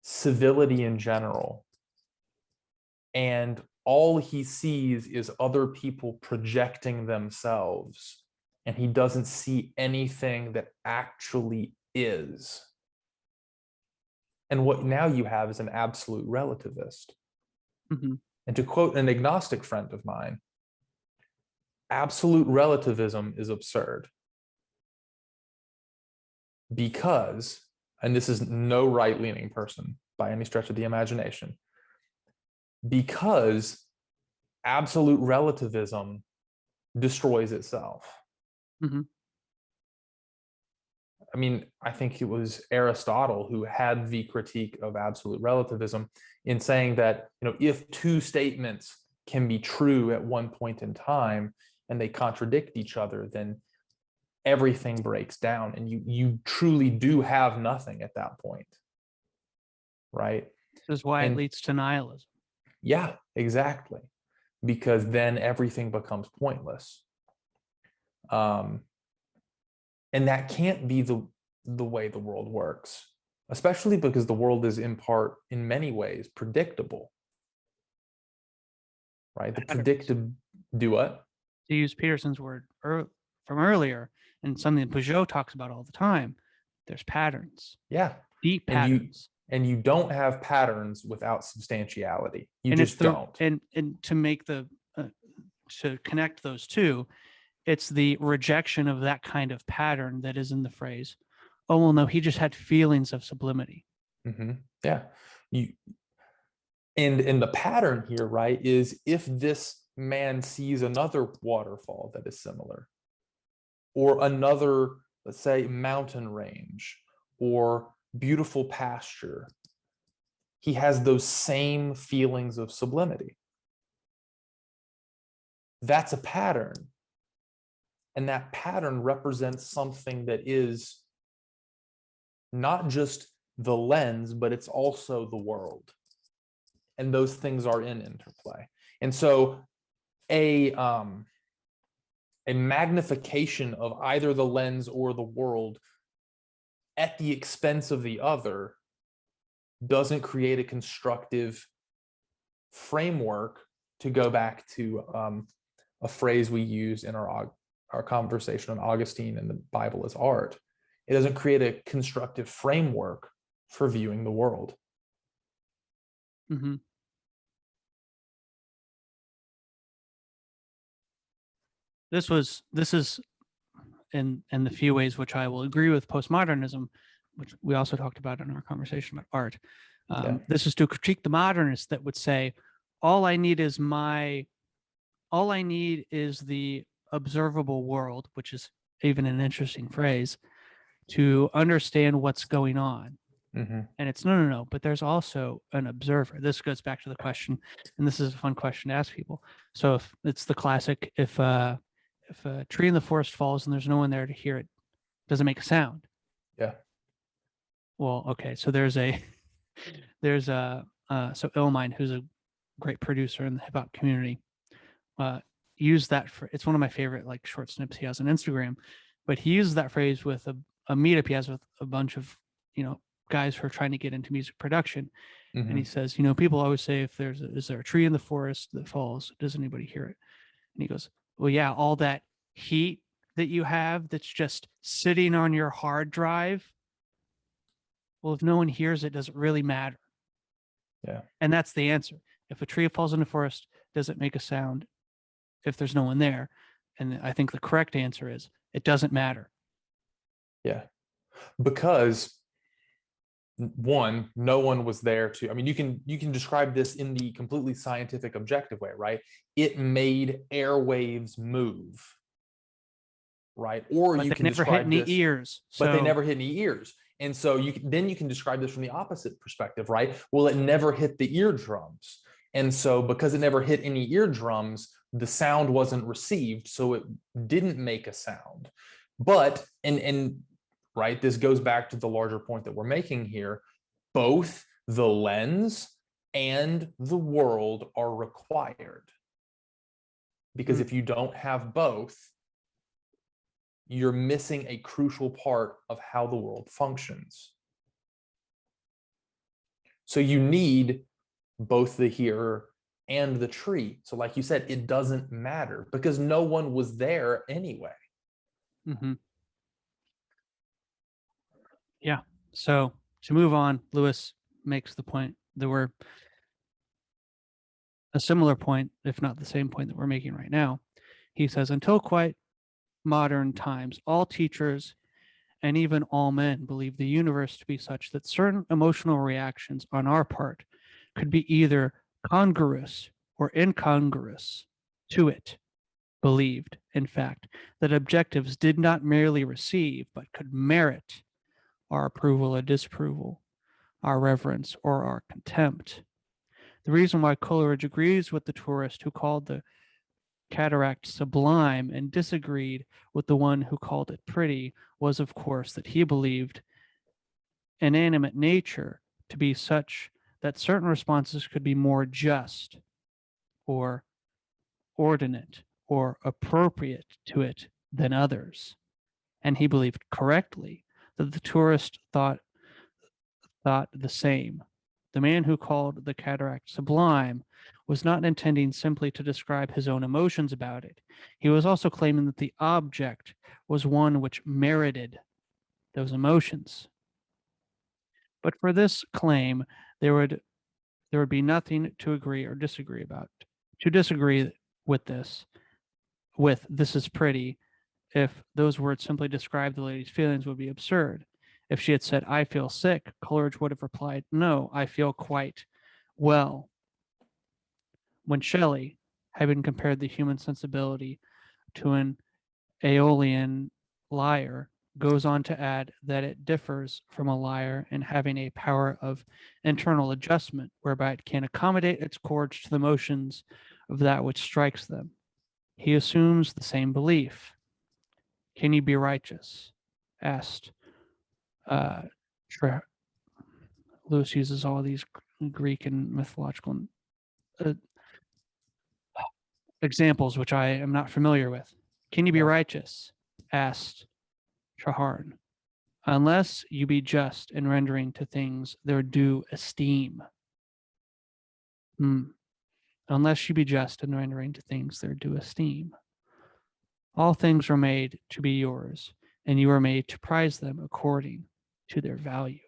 civility in general. And all he sees is other people projecting themselves, and he doesn't see anything that actually is. And what now you have is an absolute relativist. Mm-hmm. And to quote an agnostic friend of mine, absolute relativism is absurd. Because, and this is no right-leaning person by any stretch of the imagination, because absolute relativism destroys itself. Mm-hmm. I mean, I think it was Aristotle who had the critique of absolute relativism in saying that, if two statements can be true at one point in time and they contradict each other, then everything breaks down and you truly do have nothing at that point. Right? This is why it leads to nihilism. Yeah, exactly. Because then everything becomes pointless. And that can't be the way the world works, especially because the world is in many ways, predictable. Right? The predictive, do what? To use Peterson's word from earlier, and something that Peugeot talks about all the time, there's patterns. Yeah. Deep patterns. And you don't have patterns without substantiality. You just don't. And to make to connect those two, it's the rejection of that kind of pattern that is in the phrase, oh, well, no, he just had feelings of sublimity. Mm-hmm. Yeah. And the pattern here, right, is if this man sees another waterfall that is similar, or another, let's say, mountain range, or beautiful pasture, he has those same feelings of sublimity. That's a pattern. And that pattern represents something that is not just the lens, but it's also the world. And those things are in interplay. And so a magnification of either the lens or the world at the expense of the other doesn't create a constructive framework, to go back to a phrase we use in our conversation on Augustine and the Bible as art. It doesn't create a constructive framework for viewing the world. Mm-hmm. This is in the few ways which I will agree with postmodernism, which we also talked about in our conversation about art. This is to critique the modernists that would say, all I need is the observable world, which is even an interesting phrase, to understand what's going on. Mm-hmm. And it's no, but there's also an observer. This goes back to the question, and this is a fun question to ask people. So if it's the classic, if a tree in the forest falls and there's no one there to hear it, does it make a sound? Yeah. Well, okay. So so Illmind, who's a great producer in the hip hop community, used that for, it's one of my favorite like short snips he has on Instagram, but he uses that phrase with a meetup he has with a bunch of, guys who are trying to get into music production. Mm-hmm. And he says, people always say, is there a tree in the forest that falls? Does anybody hear it? And he goes, well, yeah, all that heat that you have that's just sitting on your hard drive. Well, if no one hears it, does it really matter? Yeah. And that's the answer. If a tree falls in the forest, does it make a sound if there's no one there? And I think the correct answer is it doesn't matter. Yeah. Because one, no one was there to, I mean, you can describe this in the completely scientific, objective way, right? It made airwaves move, right? Or But you they can never hit describe any this, ears. but they So- never hit any ears. And so then you can describe this from the opposite perspective, right? Well, it never hit the eardrums. And so because it never hit any eardrums, the sound wasn't received, so it didn't make a sound. But, and right, this goes back to the larger point that we're making here. Both the lens and the world are required. Because if you don't have both, you're missing a crucial part of how the world functions. So you need both the hearer and the tree. So like you said, it doesn't matter because no one was there anyway. Mm-hmm. Yeah. So to move on, Lewis makes the point that we're a similar point, if not the same point that we're making right now. He says, until quite modern times, all teachers and even all men believe the universe to be such that certain emotional reactions on our part could be either congruous or incongruous to it. Believed, in fact, that objectives did not merely receive, but could merit our approval or disapproval, our reverence or our contempt. The reason why Coleridge agrees with the tourist who called the cataract sublime and disagreed with the one who called it pretty was, of course, that he believed inanimate nature to be such that certain responses could be more just or ordinate or appropriate to it than others. And he believed correctly that the tourist thought the same. The man who called the cataract sublime was not intending simply to describe his own emotions about it. He was also claiming that the object was one which merited those emotions. But for this claim, there would be nothing to agree or disagree about. To disagree with this is pretty, if those words simply describe the lady's feelings, would be absurd. If she had said, I feel sick, Coleridge would have replied, no, I feel quite well. When Shelley, having compared the human sensibility to an Aeolian lyre, goes on to add that it differs from a lyre in having a power of internal adjustment, whereby it can accommodate its chords to the motions of that which strikes them. He assumes the same belief. Can you be righteous? Asked Lewis uses all these Greek and mythological examples, which I am not familiar with. Can you be righteous? Asked Traherne. Unless you be just in rendering to things their due esteem. Unless you be just in rendering to things their due esteem. All things are made to be yours, and you are made to prize them according to their value.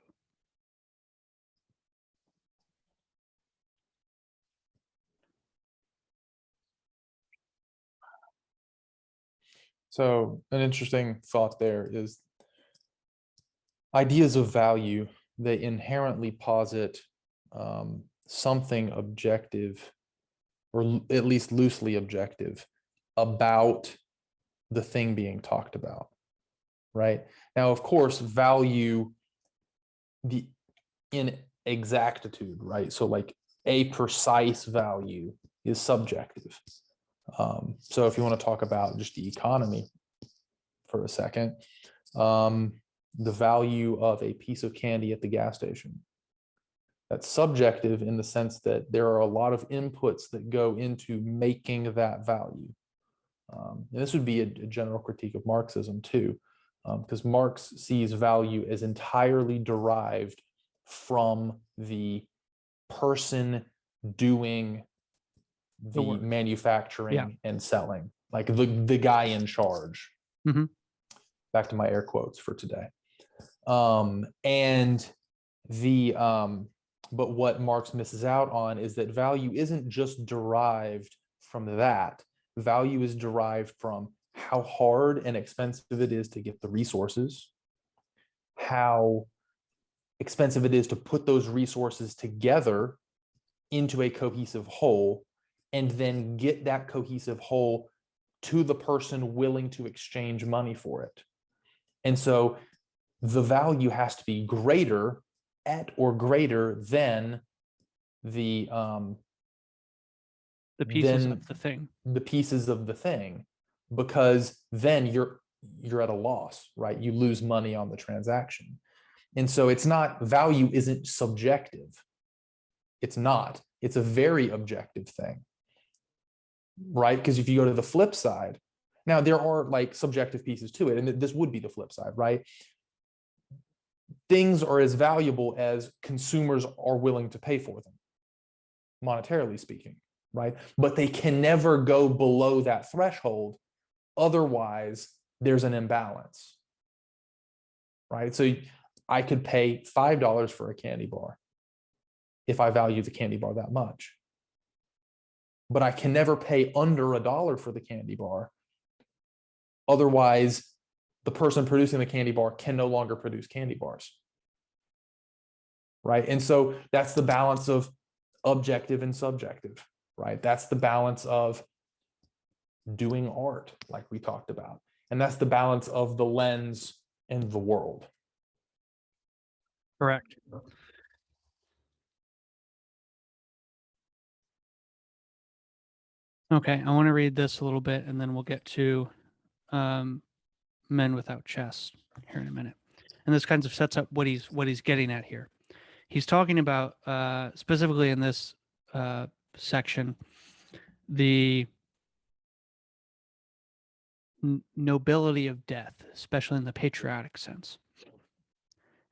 So an interesting thought there is ideas of value, they inherently posit something objective, or at least loosely objective, about the thing being talked about, right? Now, of course, value, the inexactitude, right? So like a precise value is subjective. So if you want to talk about just the economy for a second, the value of a piece of candy at the gas station, that's subjective in the sense that there are a lot of inputs that go into making that value. And this would be a general critique of Marxism too, because Marx sees value as entirely derived from the person doing the manufacturing and selling, like the guy in charge. Back to my air quotes for today. But what Marx misses out on is that value isn't just derived from that. Value is derived from how hard and expensive it is to get the resources, how expensive it is to put those resources together into a cohesive whole, and then get that cohesive whole to the person willing to exchange money for it. And so the value has to be greater at or greater than the pieces of the thing. The pieces of the thing, because then you're at a loss, right? You lose money on the transaction. And so it's not, value isn't subjective. It's not. It's a very objective thing, right? Because if you go to the flip side, now there are like subjective pieces to it, and this would be the flip side, right? Things are as valuable as consumers are willing to pay for them, monetarily speaking, right? But they can never go below that threshold. Otherwise, there's an imbalance, right? So I could pay $5 for a candy bar if I value the candy bar that much. But I can never pay under $1 for the candy bar. Otherwise, the person producing the candy bar can no longer produce candy bars, right? And so that's the balance of objective and subjective, right? That's the balance of doing art, like we talked about. And that's the balance of the lens and the world. Correct. Okay, I want to read this a little bit, and then we'll get to Men Without Chests here in a minute. And this kind of sets up what he's getting at here. He's talking about specifically in this section the nobility of death, especially in the patriotic sense.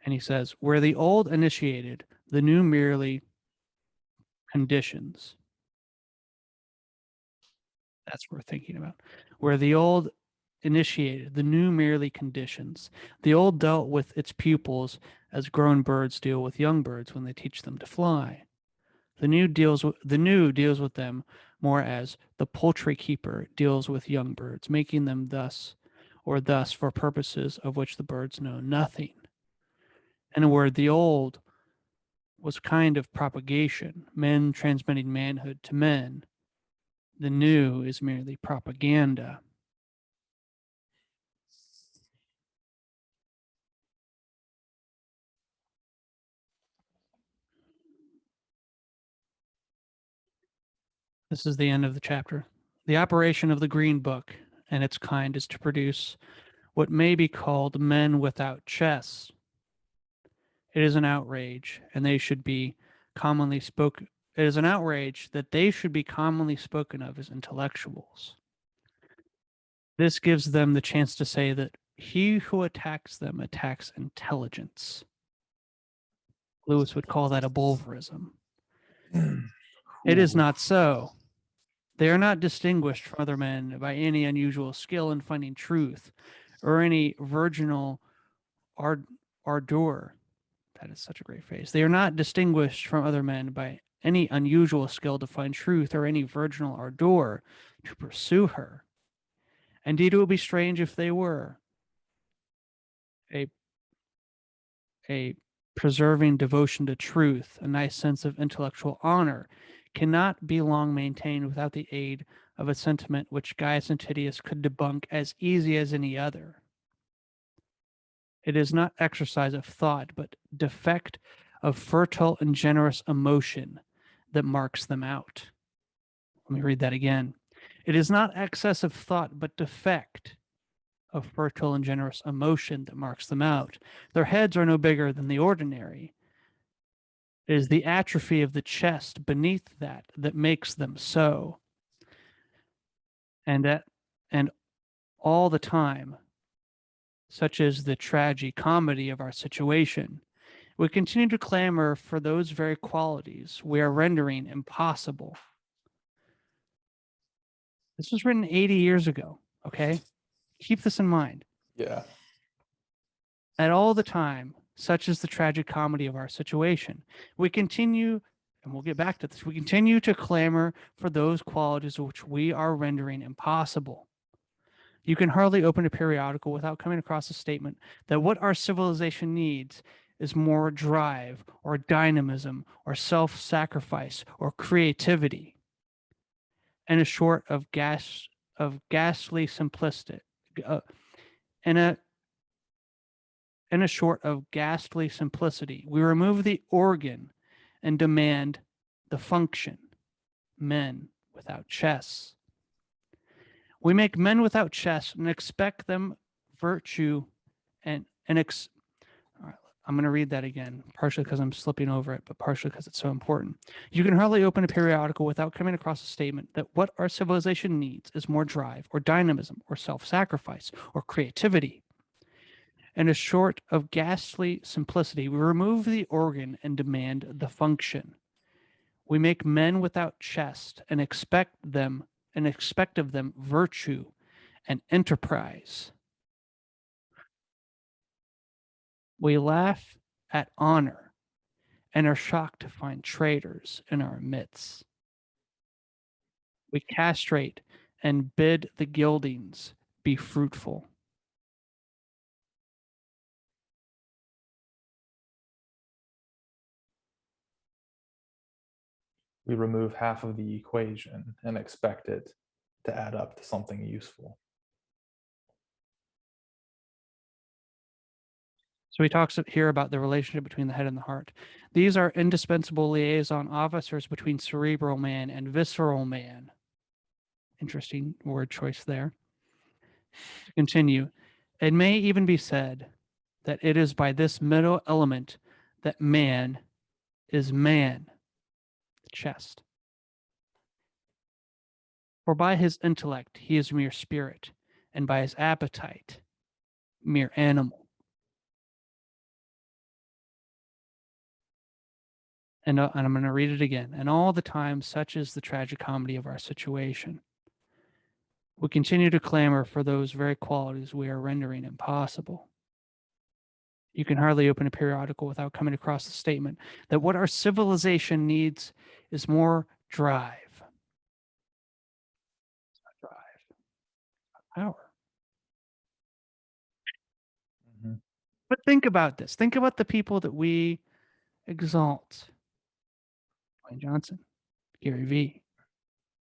And he says, where the old initiated, the new merely conditions. That's what we're thinking about. Where the old initiated, the new merely conditions. The old dealt with its pupils as grown birds deal with young birds when they teach them to fly. The new deals with them more as the poultry keeper deals with young birds, making them thus for purposes of which the birds know nothing. In a word, the old was kind of propagation, men transmitting manhood to men. The new is merely propaganda. This is the end of the chapter. The operation of the Green Book and its kind is to produce what may be called men without chests. It is an outrage, and they should be commonly spoken. It is an outrage that they should be commonly spoken of as intellectuals. This gives them the chance to say that he who attacks them attacks intelligence. Lewis would call that a bulverism. It is not so. They are not distinguished from other men by any unusual skill in finding truth or any virginal ardor. That is such a great phrase. They are not distinguished from other men by any unusual skill to find truth or any virginal ardor to pursue her. Indeed, it would be strange if they were. A preserving devotion to truth, a nice sense of intellectual honor, cannot be long maintained without the aid of a sentiment which Gaius and Titius could debunk as easy as any other. It is not exercise of thought, but defect of fertile and generous emotion that marks them out. Let me read that again. It is not excess of thought, but defect of fertile and generous emotion that marks them out. Their heads are no bigger than the ordinary. It is the atrophy of the chest beneath that makes them so. And all the time, such is the tragi-comedy of our situation, we continue to clamor for those very qualities we are rendering impossible. This was written 80 years ago, okay? Keep this in mind. Yeah. At all the time, such is the tragic comedy of our situation. We continue, and we'll get back to this, we continue to clamor for those qualities which we are rendering impossible. You can hardly open a periodical without coming across a statement that what our civilization needs is more drive or dynamism or self-sacrifice or creativity. And a sort of of ghastly simplicity, in a short of ghastly simplicity, we remove the organ and demand the function. Men without chests. We make men without chests and expect them virtue and all right, I'm going to read that again, partially because I'm slipping over it, but partially because it's so important. You can hardly open a periodical without coming across a statement that what our civilization needs is more drive or dynamism or self-sacrifice or creativity. In a short of ghastly simplicity, we remove the organ and demand the function. We make men without chest and expect of them virtue and enterprise. We laugh at honor and are shocked to find traitors in our midst. We castrate and bid the gildings be fruitful. We remove half of the equation and expect it to add up to something useful. So he talks here about the relationship between the head and the heart. These are indispensable liaison officers between cerebral man and visceral man. Interesting word choice there. To continue, it may even be said that it is by this middle element that man is man, the chest. For by his intellect he is mere spirit, and by his appetite, mere animal. And I'm going to read it again. And all the time, such is the tragic comedy of our situation. We continue to clamor for those very qualities we are rendering impossible. You can hardly open a periodical without coming across the statement that what our civilization needs is more drive. It's not drive, it's not power. Mm-hmm. But think about this. Think about the people that we exalt. Dwayne Johnson, Gary Vee,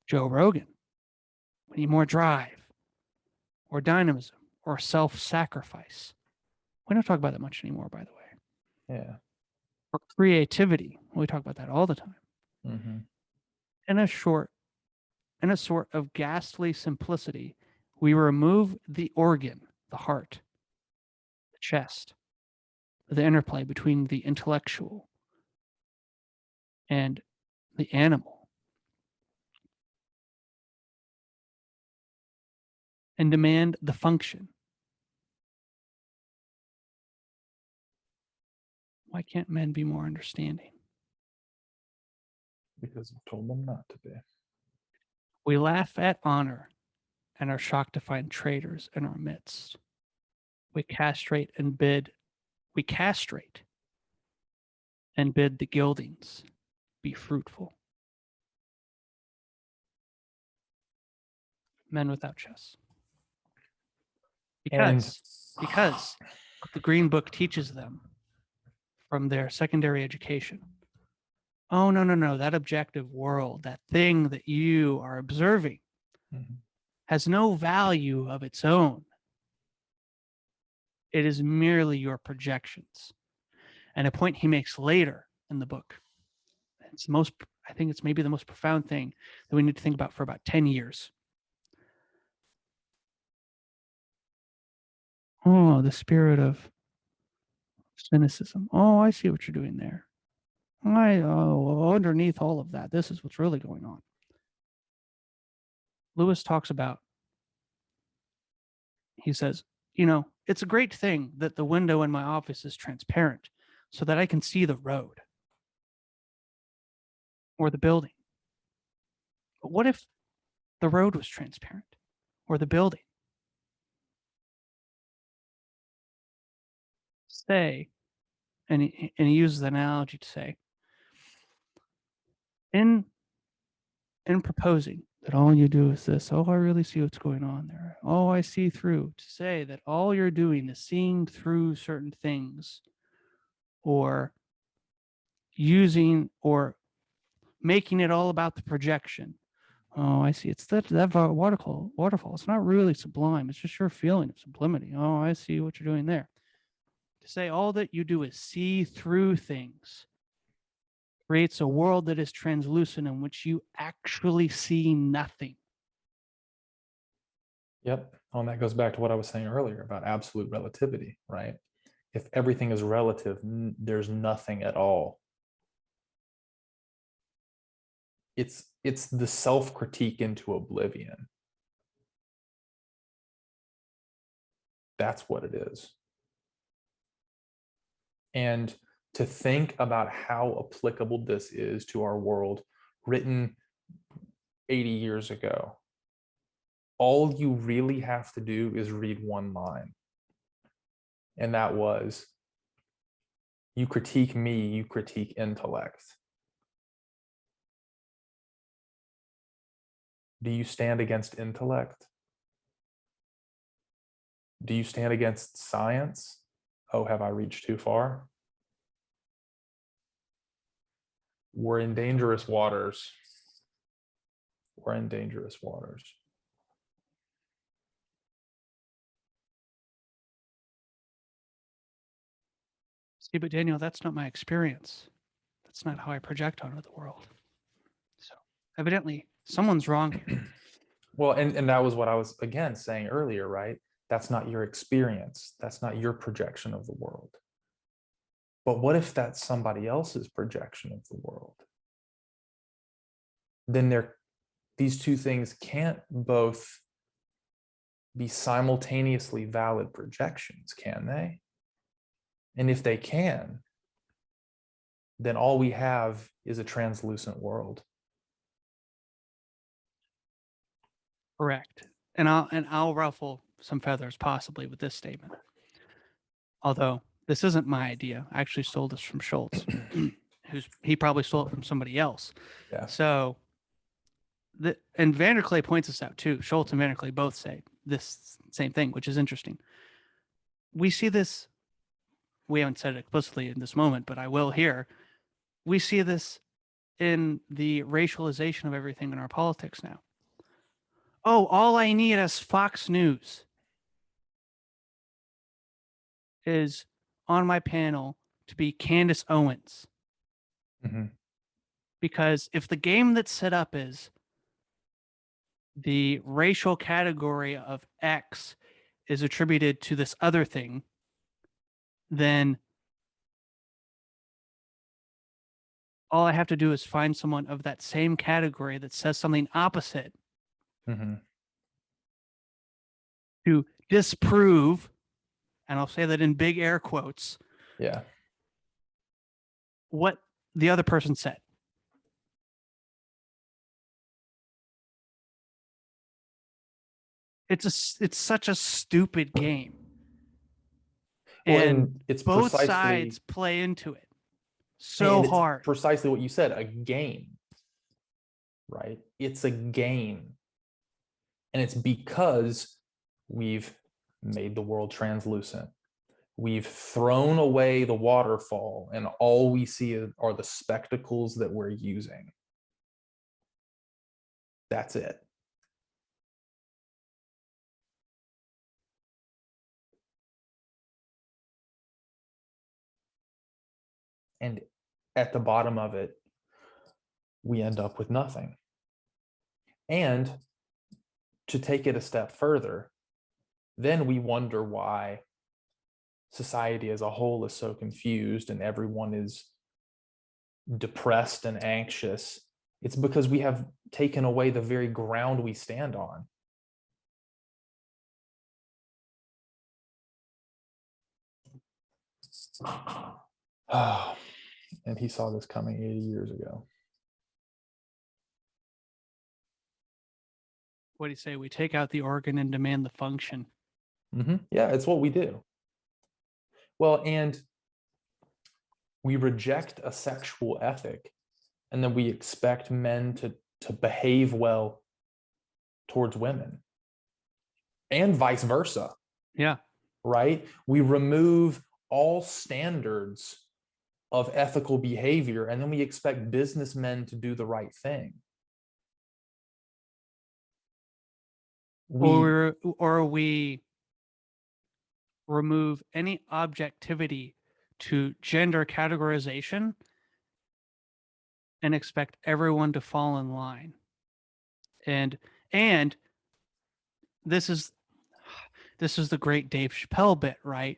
Joe Rogan. We need more drive or dynamism or self-sacrifice. We don't talk about that much anymore, by the way. Yeah. Or creativity. We talk about that all the time. Mm-hmm. In a sort of ghastly simplicity, we remove the organ, the heart, the chest, the interplay between the intellectual and the animal, and demand the function. Why can't men be more understanding? Because I've told them not to be. We laugh at honor and are shocked to find traitors in our midst. We castrate and bid the gildings be fruitful. Men without chests. Because what the Green Book teaches them from their secondary education. Oh, no. That objective world, that thing that you are observing, Mm-hmm. has no value of its own. It is merely your projections. And a point he makes later in the book, I think it's maybe the most profound thing that we need to think about for about 10 years. Oh, the spirit of cynicism. Oh, I see what you're doing there. Underneath all of that, this is what's really going on. Lewis talks about, he says, it's a great thing that the window in my office is transparent so that I can see the road or the building. But what if the road was transparent or the building? Say, and he uses the analogy to say, in proposing that all you do is this, oh, I really see what's going on there. Oh, I see through. To say that all you're doing is seeing through certain things or using or making it all about the projection. Oh, I see. It's that waterfall. It's not really sublime. It's just your feeling of sublimity. Oh, I see what you're doing there. To say all that you do is see through things creates a world that is translucent in which you actually see nothing. Yep. And that goes back to what I was saying earlier about absolute relativity, right? If everything is relative, there's nothing at all. It's the self-critique into oblivion. That's what it is. And to think about how applicable this is to our world, written 80 years ago, all you really have to do is read one line. And that was, you critique me, you critique intellect. Do you stand against intellect? Do you stand against science? Oh, have I reached too far? We're in dangerous waters. We're in dangerous waters. See, but Daniel, that's not my experience. That's not how I project onto the world. So evidently, someone's wrong here. Well, and that was what I was, again, saying earlier, right? That's not your experience. That's not your projection of the world. But what if that's somebody else's projection of the world? Then these two things can't both be simultaneously valid projections, can they? And if they can, then all we have is a translucent world. Correct. And I'll ruffle some feathers possibly with this statement. Although this isn't my idea. I actually stole this from Schultz, he probably stole it from somebody else. Yeah. So and Vanderklay points this out too. Schultz and Vanderklay both say this same thing, which is interesting. We see this, we haven't said it explicitly in this moment, but I will here. We see this in the racialization of everything in our politics now. Oh, all I need as Fox News is on my panel to be Candace Owens. Mm-hmm. Because if the game that's set up is the racial category of X is attributed to this other thing, then all I have to do is find someone of that same category that says something opposite Mm-hmm. to disprove, and I'll say that in big air quotes, Yeah. what the other person said. It's such a stupid game. Well, And it's both precisely, sides play into it so and it's hard. precisely what you said, a game, right? It's a game. And it's because we've made the world translucent. We've thrown away the waterfall, and all we see are the spectacles that we're using. That's it. And at the bottom of it, we end up with nothing. And to take it a step further, then we wonder why society as a whole is so confused and everyone is depressed and anxious. It's because we have taken away the very ground we stand on. Oh, and he saw this coming 80 years ago. What do you say? We take out the organ and demand the function. Mm-hmm. Yeah, it's what we do. Well, and we reject a sexual ethic, and then we expect men to behave well towards women, and vice versa. Yeah. Right? We remove all standards of ethical behavior, and then we expect businessmen to do the right thing. or we remove any objectivity to gender categorization and expect everyone to fall in line. And this is the great Dave Chappelle bit, right?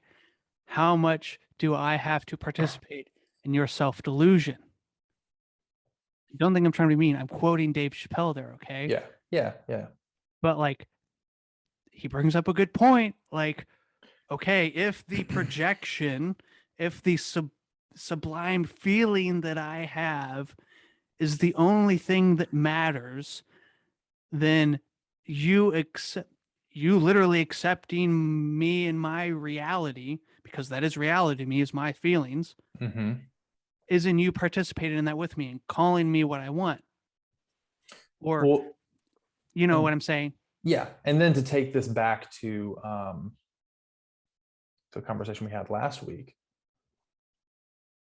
How much do I have to participate in your self-delusion? Don't think I'm trying to be mean. I'm quoting Dave Chappelle there, okay? Yeah. But like, he brings up a good point. Like, okay, if the projection, if the sublime feeling that I have is the only thing that matters, then you literally accepting me in my reality, because that is reality to me, is my feelings, is in you participating in that with me and calling me what I want. Or, Well, you know what I'm saying? Yeah. And then to take this back to a conversation we had last week,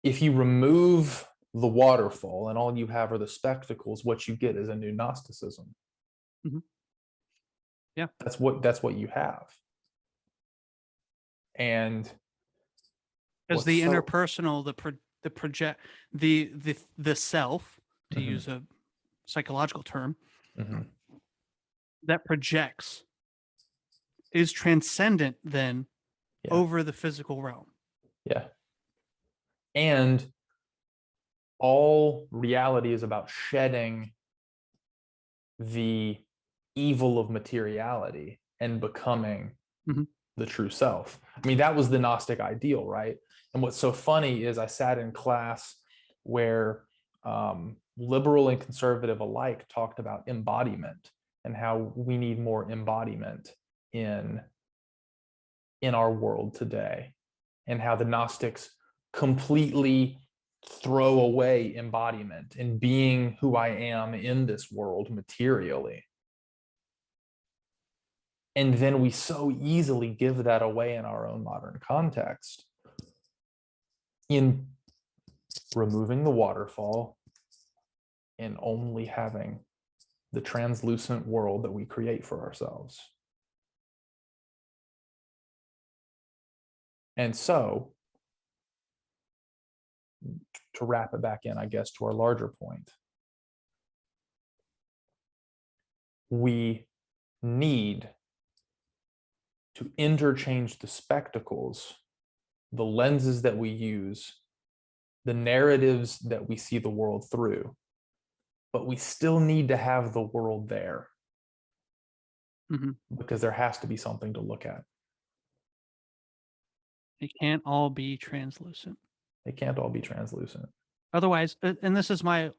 if you remove the waterfall and all you have are the spectacles, what you get is a new Gnosticism. Yeah. That's what you have. And as the interpersonal, the project, the self, to use a psychological term, that projects is transcendent then over the physical realm. Yeah. And all reality is about shedding the evil of materiality and becoming the true self. I mean, that was the Gnostic ideal, right? And what's so funny is I sat in class where liberal and conservative alike talked about embodiment and how we need more embodiment in our world today, and how the Gnostics completely throw away embodiment and being who I am in this world materially. And then we so easily give that away in our own modern context in removing the waterfall and only having the translucent world that we create for ourselves. And so, to wrap it back in, I guess, to our larger point, we need to interchange the spectacles, the lenses that we use, the narratives that we see the world through, but we still need to have the world there because there has to be something to look at. It can't all be translucent. It can't all be translucent. Otherwise, and this is my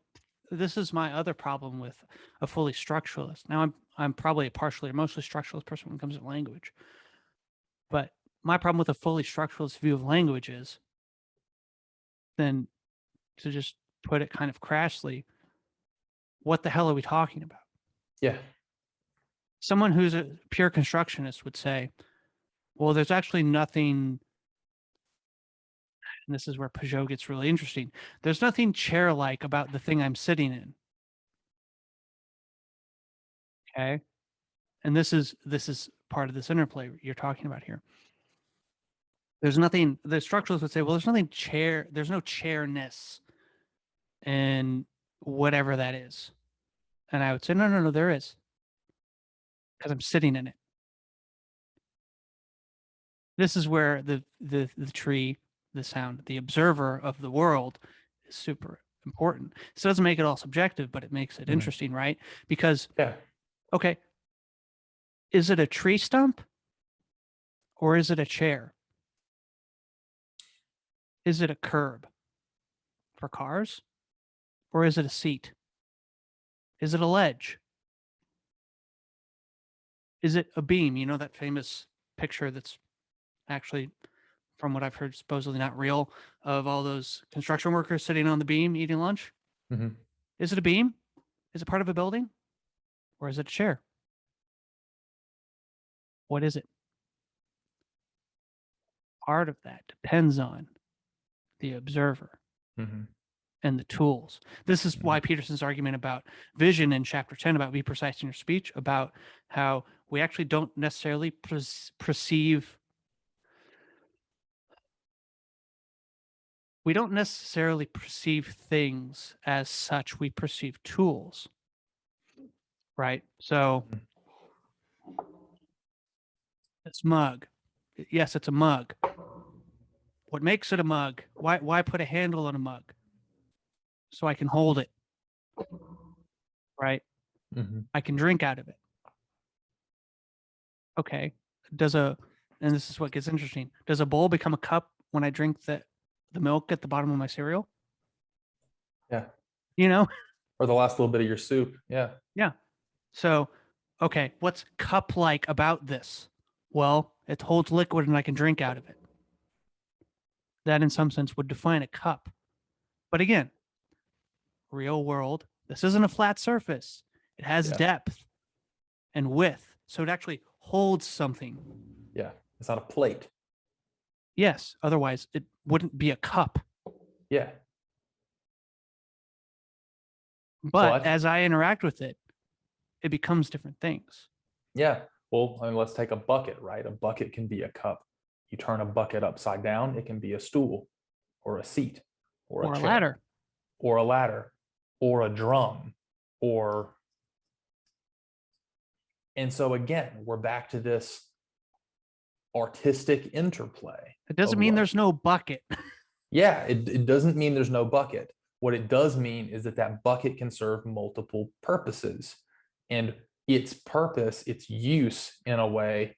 other problem with a fully structuralist. Now, I'm probably a partially or mostly structuralist person when it comes to language. But my problem with a fully structuralist view of language is, then, to just put it kind of crassly, what the hell are we talking about? Yeah. Someone who's a pure constructionist would say, well, there's actually nothing, and this is where Peugeot gets really interesting, there's nothing chair-like about the thing I'm sitting in. Okay? And this is part of this interplay you're talking about here. There's nothing, the structuralists would say, well, there's no chairness in whatever that is. And I would say, no, there is. Because I'm sitting in it. This is where the tree, the sound, the observer of the world is super important. So it doesn't make it all subjective, but it makes it interesting, right? Because, okay, is it a tree stump or is it a chair? Is it a curb for cars or is it a seat? Is it a ledge? Is it a beam? You know that famous picture that's actually, from what I've heard, supposedly not real, of all those construction workers sitting on the beam eating lunch? Is it a beam? Is it part of a building? Or is it a chair? What is it? Part of that depends on the observer. and the tools. This is why Peterson's argument about vision in chapter 10 about be precise in your speech, about how we actually don't necessarily perceive, we don't necessarily perceive things as such, we perceive tools, right? So this mug, yes, it's a mug. What makes it a mug? Why put a handle on a mug? So I can hold it, right? I can drink out of it. Okay. And this is what gets interesting. Does a bowl become a cup when I drink the milk at the bottom of my cereal? Yeah. You know? Or the last little bit of your soup. Yeah. Yeah. So, okay, what's cup-like about this? Well, it holds liquid and I can drink out of it. That in some sense would define a cup. But again, real world, this isn't a flat surface. It has depth and width. So it actually holds something. Yeah. It's not a plate. Yes. Otherwise, it wouldn't be a cup. Yeah. But as I interact with it, it becomes different things. Yeah. Well, I mean, let's take a bucket, right? A bucket can be a cup. You turn a bucket upside down, it can be a stool or a seat or a chair, ladder or a ladder or a drum and so again, we're back to this artistic interplay. It doesn't mean there's no bucket. Yeah, it doesn't mean there's no bucket. What it does mean is that that bucket can serve multiple purposes, and its purpose, its use in a way,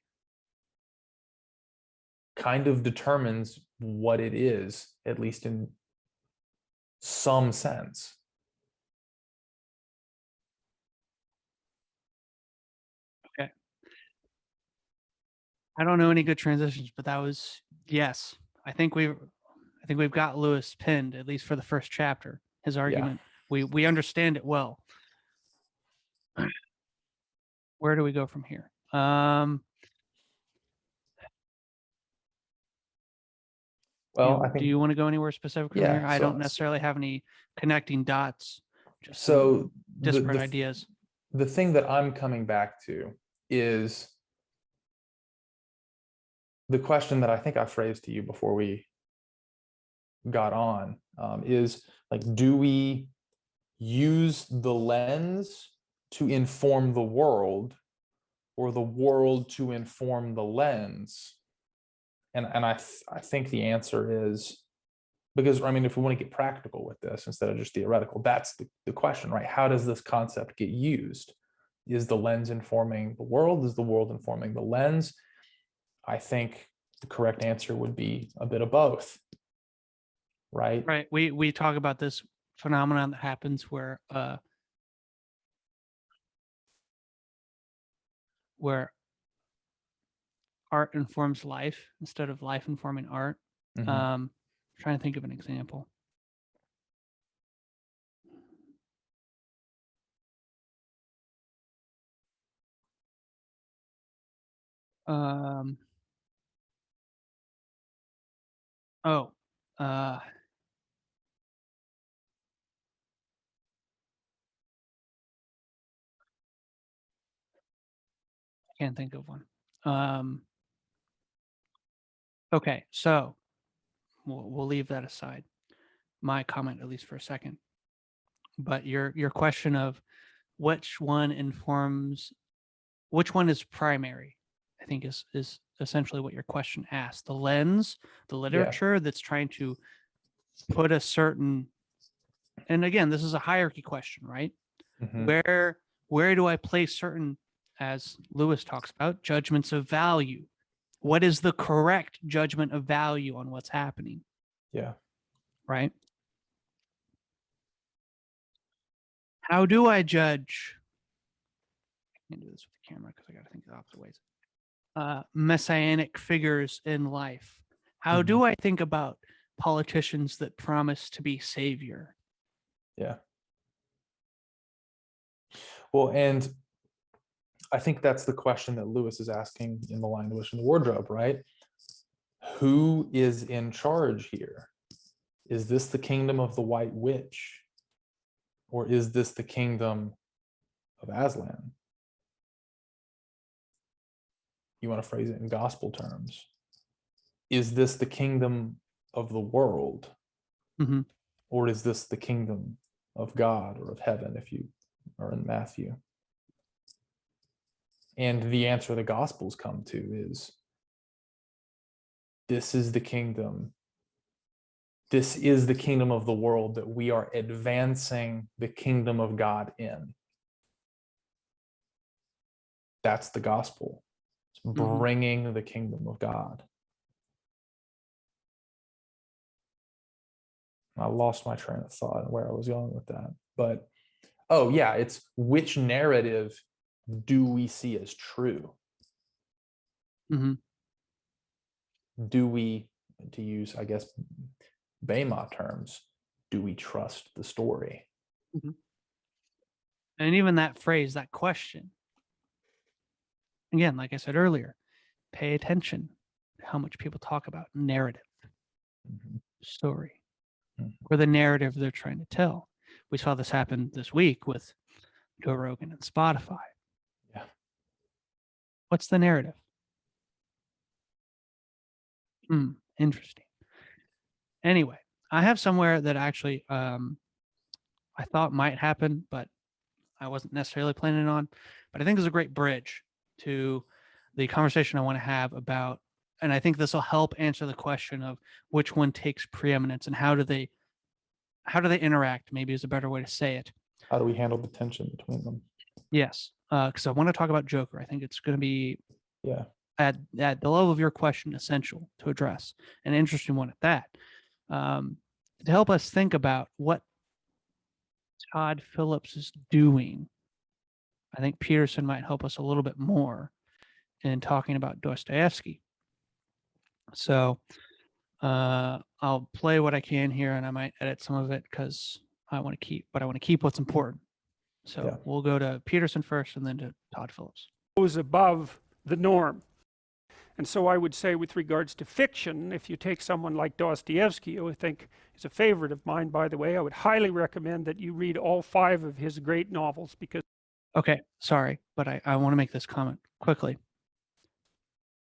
kind of determines what it is, at least in some sense. Okay. I don't know any good transitions, but that was, yes. I think we've got Lewis pinned, at least for the first chapter. His argument, we understand it well. Where do we go from here? Well, I think, do you want to go anywhere specific from here? I don't necessarily have any connecting dots. Just so disparate ideas. The thing that I'm coming back to is the question that I think I phrased to you before we got on, is like, do we use the lens to inform the world, or the world to inform the lens? And I think the answer is, because I mean, if we want to get practical with this instead of just theoretical, that's the question, right? How does this concept get used? Is the lens informing the world? Is the world informing the lens? I think the correct answer would be a bit of both, right? Right. We talk about this phenomenon that happens where art informs life instead of life informing art. Trying to think of an example. Can't think of one. Okay, so we'll leave that aside. My comment, at least for a second. But your question of which one is primary, I think is essentially what your question asked. The lens, the literature that's trying to put a certain, and again, this is a hierarchy question, right? Where do I place certain, as Lewis talks about, judgments of value? What is the correct judgment of value on what's happening? Yeah. Right? How do I judge? I can't do this with the camera because I got to think the opposite ways. Messianic figures in life. How do I think about politicians that promise to be savior? Yeah. Well, and I think that's the question that Lewis is asking in The Lion, the Witch, and the Wardrobe, right? Who is in charge here? Is this the kingdom of the White Witch? Or is this the kingdom of Aslan? You want to phrase it in gospel terms. Is this the kingdom of the world? Mm-hmm. Or is this the kingdom of God or of heaven, if you are in Matthew? And the answer the Gospels come to is, this is the kingdom. This is the kingdom of the world that we are advancing the kingdom of God in. That's the gospel. It's bringing the kingdom of God. I lost my train of thought and where I was going with that. But, oh yeah, it's which narrative do we see as true? Mm-hmm. Do we, to use, I guess, Bema terms, do we trust the story? Mm-hmm. And even that phrase, that question, again, like I said earlier, pay attention to how much people talk about narrative, story, or the narrative they're trying to tell. We saw this happen this week with Joe Rogan and Spotify. Yeah. What's the narrative? Interesting. Anyway, I have somewhere that actually I thought might happen, but I wasn't necessarily planning on. But I think there's a great bridge to the conversation I want to have about, and I think this will help answer the question of which one takes preeminence and how do they interact, maybe is a better way to say it. How do we handle the tension between them? Yes, because I want to talk about Joker. I think it's going to be, yeah, at the level of your question, essential to address, an interesting one at that. To help us think about what Todd Phillips is doing, I think Peterson might help us a little bit more in talking about Dostoevsky. So I'll play what I can here, and I might edit some of it because I want to keep what's important. So yeah. We'll go to Peterson first and then to Todd Phillips. Goes above the norm. And so I would say with regards to fiction, if you take someone like Dostoevsky, who I think is a favorite of mine, by the way, I would highly recommend that you read all 5 of his great novels because... Okay, sorry, but I want to make this comment quickly.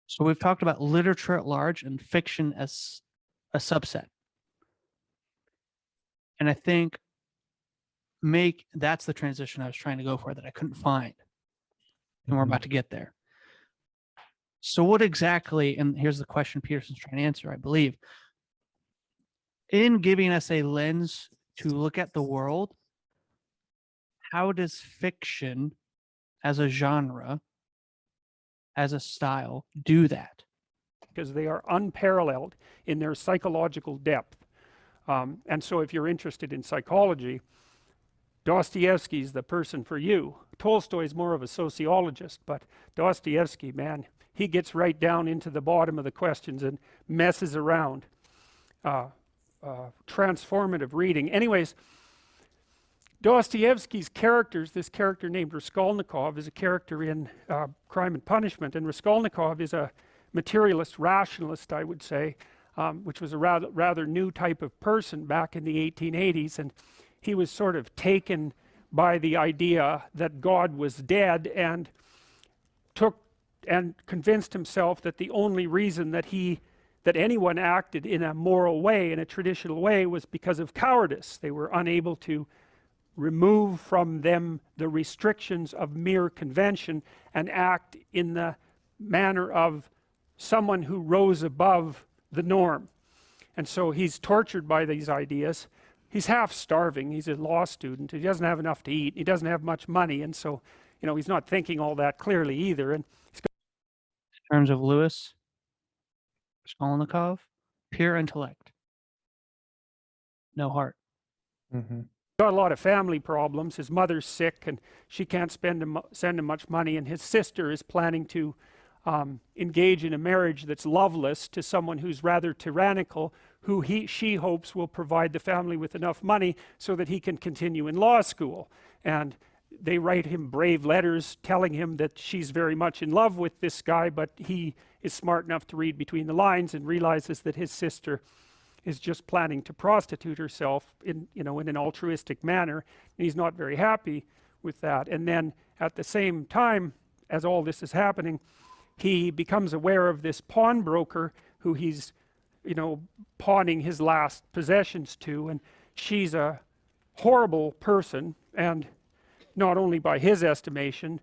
So we've talked about literature at large and fiction as a subset. And I think that's the transition I was trying to go for that I couldn't find. And we're about to get there. So what exactly, and here's the question Peterson's trying to answer, I believe, in giving us a lens to look at the world, how does fiction as a genre, as a style, do that? Because they are unparalleled in their psychological depth. And so if you're interested in psychology, Dostoevsky's the person for you. Tolstoy's more of a sociologist, but Dostoevsky, man, he gets right down into the bottom of the questions and messes around. Transformative reading. Anyways, Dostoevsky's characters, this character named Raskolnikov is a character in Crime and Punishment, and Raskolnikov is a materialist rationalist, I would say, which was a rather new type of person back in the 1880s, and he was sort of taken by the idea that God was dead and convinced himself that the only reason that anyone acted in a moral way, in a traditional way, was because of cowardice. They were unable to remove from them the restrictions of mere convention and act in the manner of someone who rose above the norm. And so he's tortured by these ideas. He's half starving. He's a law student. He doesn't have enough to eat. He doesn't have much money, and so, you know, he's not thinking all that clearly either. And in terms of Lewis, Raskolnikov, pure intellect, no heart. Got a lot of family problems. His mother's sick, and she can't send him much money. And his sister is planning to engage in a marriage that's loveless to someone who's rather tyrannical, who she hopes will provide the family with enough money so that he can continue in law school. And they write him brave letters telling him that she's very much in love with this guy, but he is smart enough to read between the lines and realizes that his sister is just planning to prostitute herself in, you know, in an altruistic manner, and he's not very happy with that. And then at the same time as all this is happening, he becomes aware of this pawnbroker who he's, you know, pawning his last possessions to, and she's a horrible person, and not only by his estimation,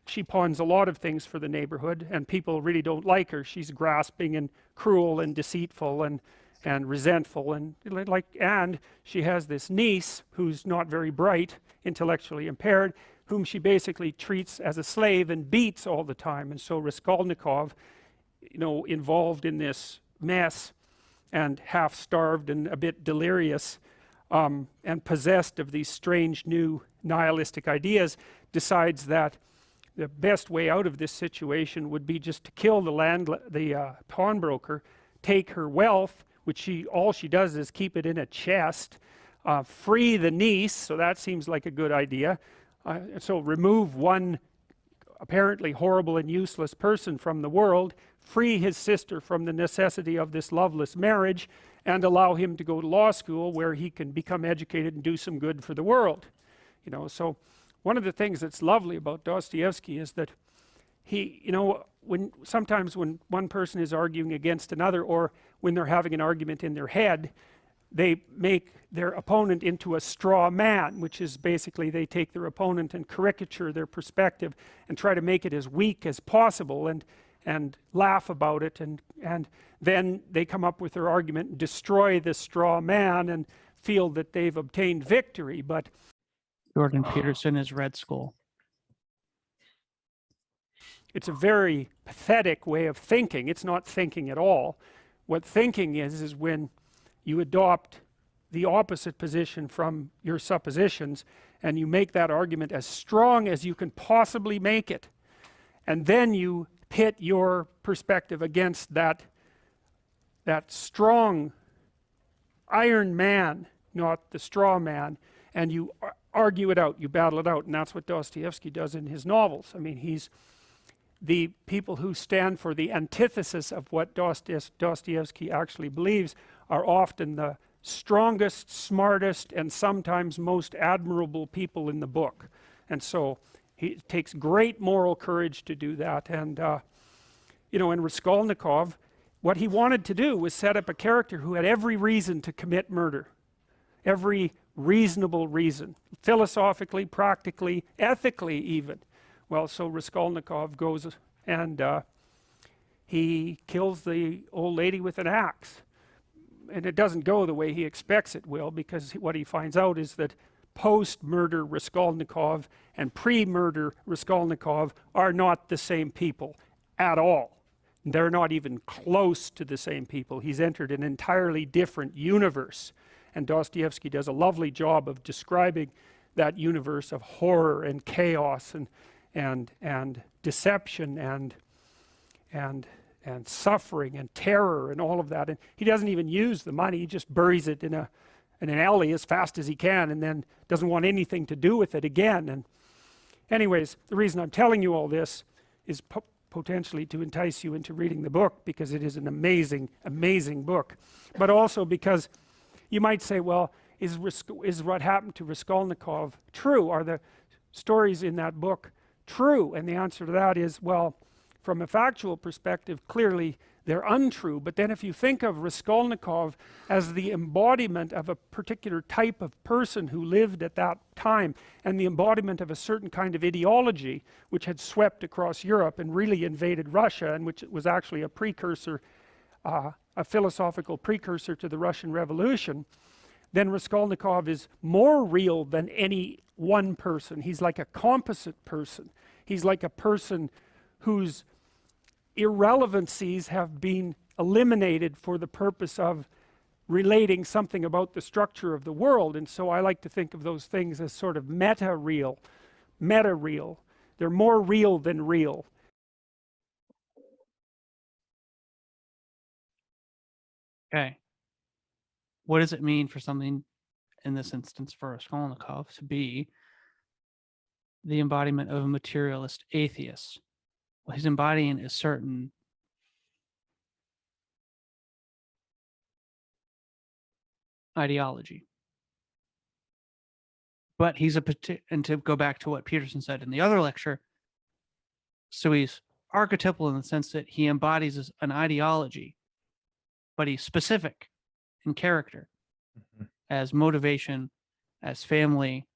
she pawns a lot of things for the neighborhood, and people really don't like her. She's grasping and cruel and deceitful and resentful, and she has this niece who's not very bright, intellectually impaired, whom she basically treats as a slave and beats all the time. And so Raskolnikov, you know, involved in this mess and half starved and a bit delirious, and possessed of these strange new nihilistic ideas, decides that the best way out of this situation would be just to kill the pawnbroker, take her wealth, which all she does is keep it in a chest, free the niece, so that seems like a good idea. So remove one apparently horrible and useless person from the world, free his sister from the necessity of this loveless marriage, and allow him to go to law school where he can become educated and do some good for the world. You know, so one of the things that's lovely about Dostoevsky is that he, you know, sometimes when one person is arguing against another, or when they're having an argument in their head, they make their opponent into a straw man, which is basically they take their opponent and caricature their perspective and try to make it as weak as possible, and laugh about it, and then they come up with their argument and destroy the straw man and feel that they've obtained victory. But Jordan Peterson is Red Skull. It's a very pathetic way of thinking. It's not thinking at all. What thinking is when you adopt the opposite position from your suppositions, and you make that argument as strong as you can possibly make it, and then you pit your perspective against that strong iron man, not the straw man, and you argue it out, you battle it out. And that's what Dostoevsky does in his novels. I mean, the people who stand for the antithesis of what Dostoevsky actually believes are often the strongest, smartest, and sometimes most admirable people in the book. And so it takes great moral courage to do that. And you know, in Raskolnikov, what he wanted to do was set up a character who had every reason to commit murder, every reasonable reason, philosophically, practically, ethically even. Well, so Raskolnikov goes and he kills the old lady with an axe, and it doesn't go the way he expects it will, because what he finds out is that post-murder Raskolnikov and pre-murder Raskolnikov are not the same people at all. They're not even close to the same people. He's entered an entirely different universe, and Dostoevsky does a lovely job of describing that universe of horror and chaos and deception and suffering and terror and all of that. And he doesn't even use the money. He just buries it in an alley as fast as he can, and then doesn't want anything to do with it again. And anyways, the reason I'm telling you all this is potentially to entice you into reading the book, because it is an amazing, amazing book. But also because you might say, well, is what happened to Raskolnikov true? Are the stories in that book true? And the answer to that is, well, from a factual perspective, clearly they're untrue. But then if you think of Raskolnikov as the embodiment of a particular type of person who lived at that time, and the embodiment of a certain kind of ideology which had swept across Europe and really invaded Russia, and which was actually a precursor, a philosophical precursor to the Russian Revolution, then Raskolnikov is more real than any one person. He's like a composite person. He's like a person whose irrelevancies have been eliminated for the purpose of relating something about the structure of the world. And so I like to think of those things as sort of meta-real. They're more real than real. Okay. What does it mean for something, in this instance for Raskolnikov, to be the embodiment of a materialist atheist? Well, he's embodying a certain ideology. But he's and to go back to what Peterson said in the other lecture, so he's archetypal in the sense that he embodies an ideology, but he's specific in character, as motivation, as family,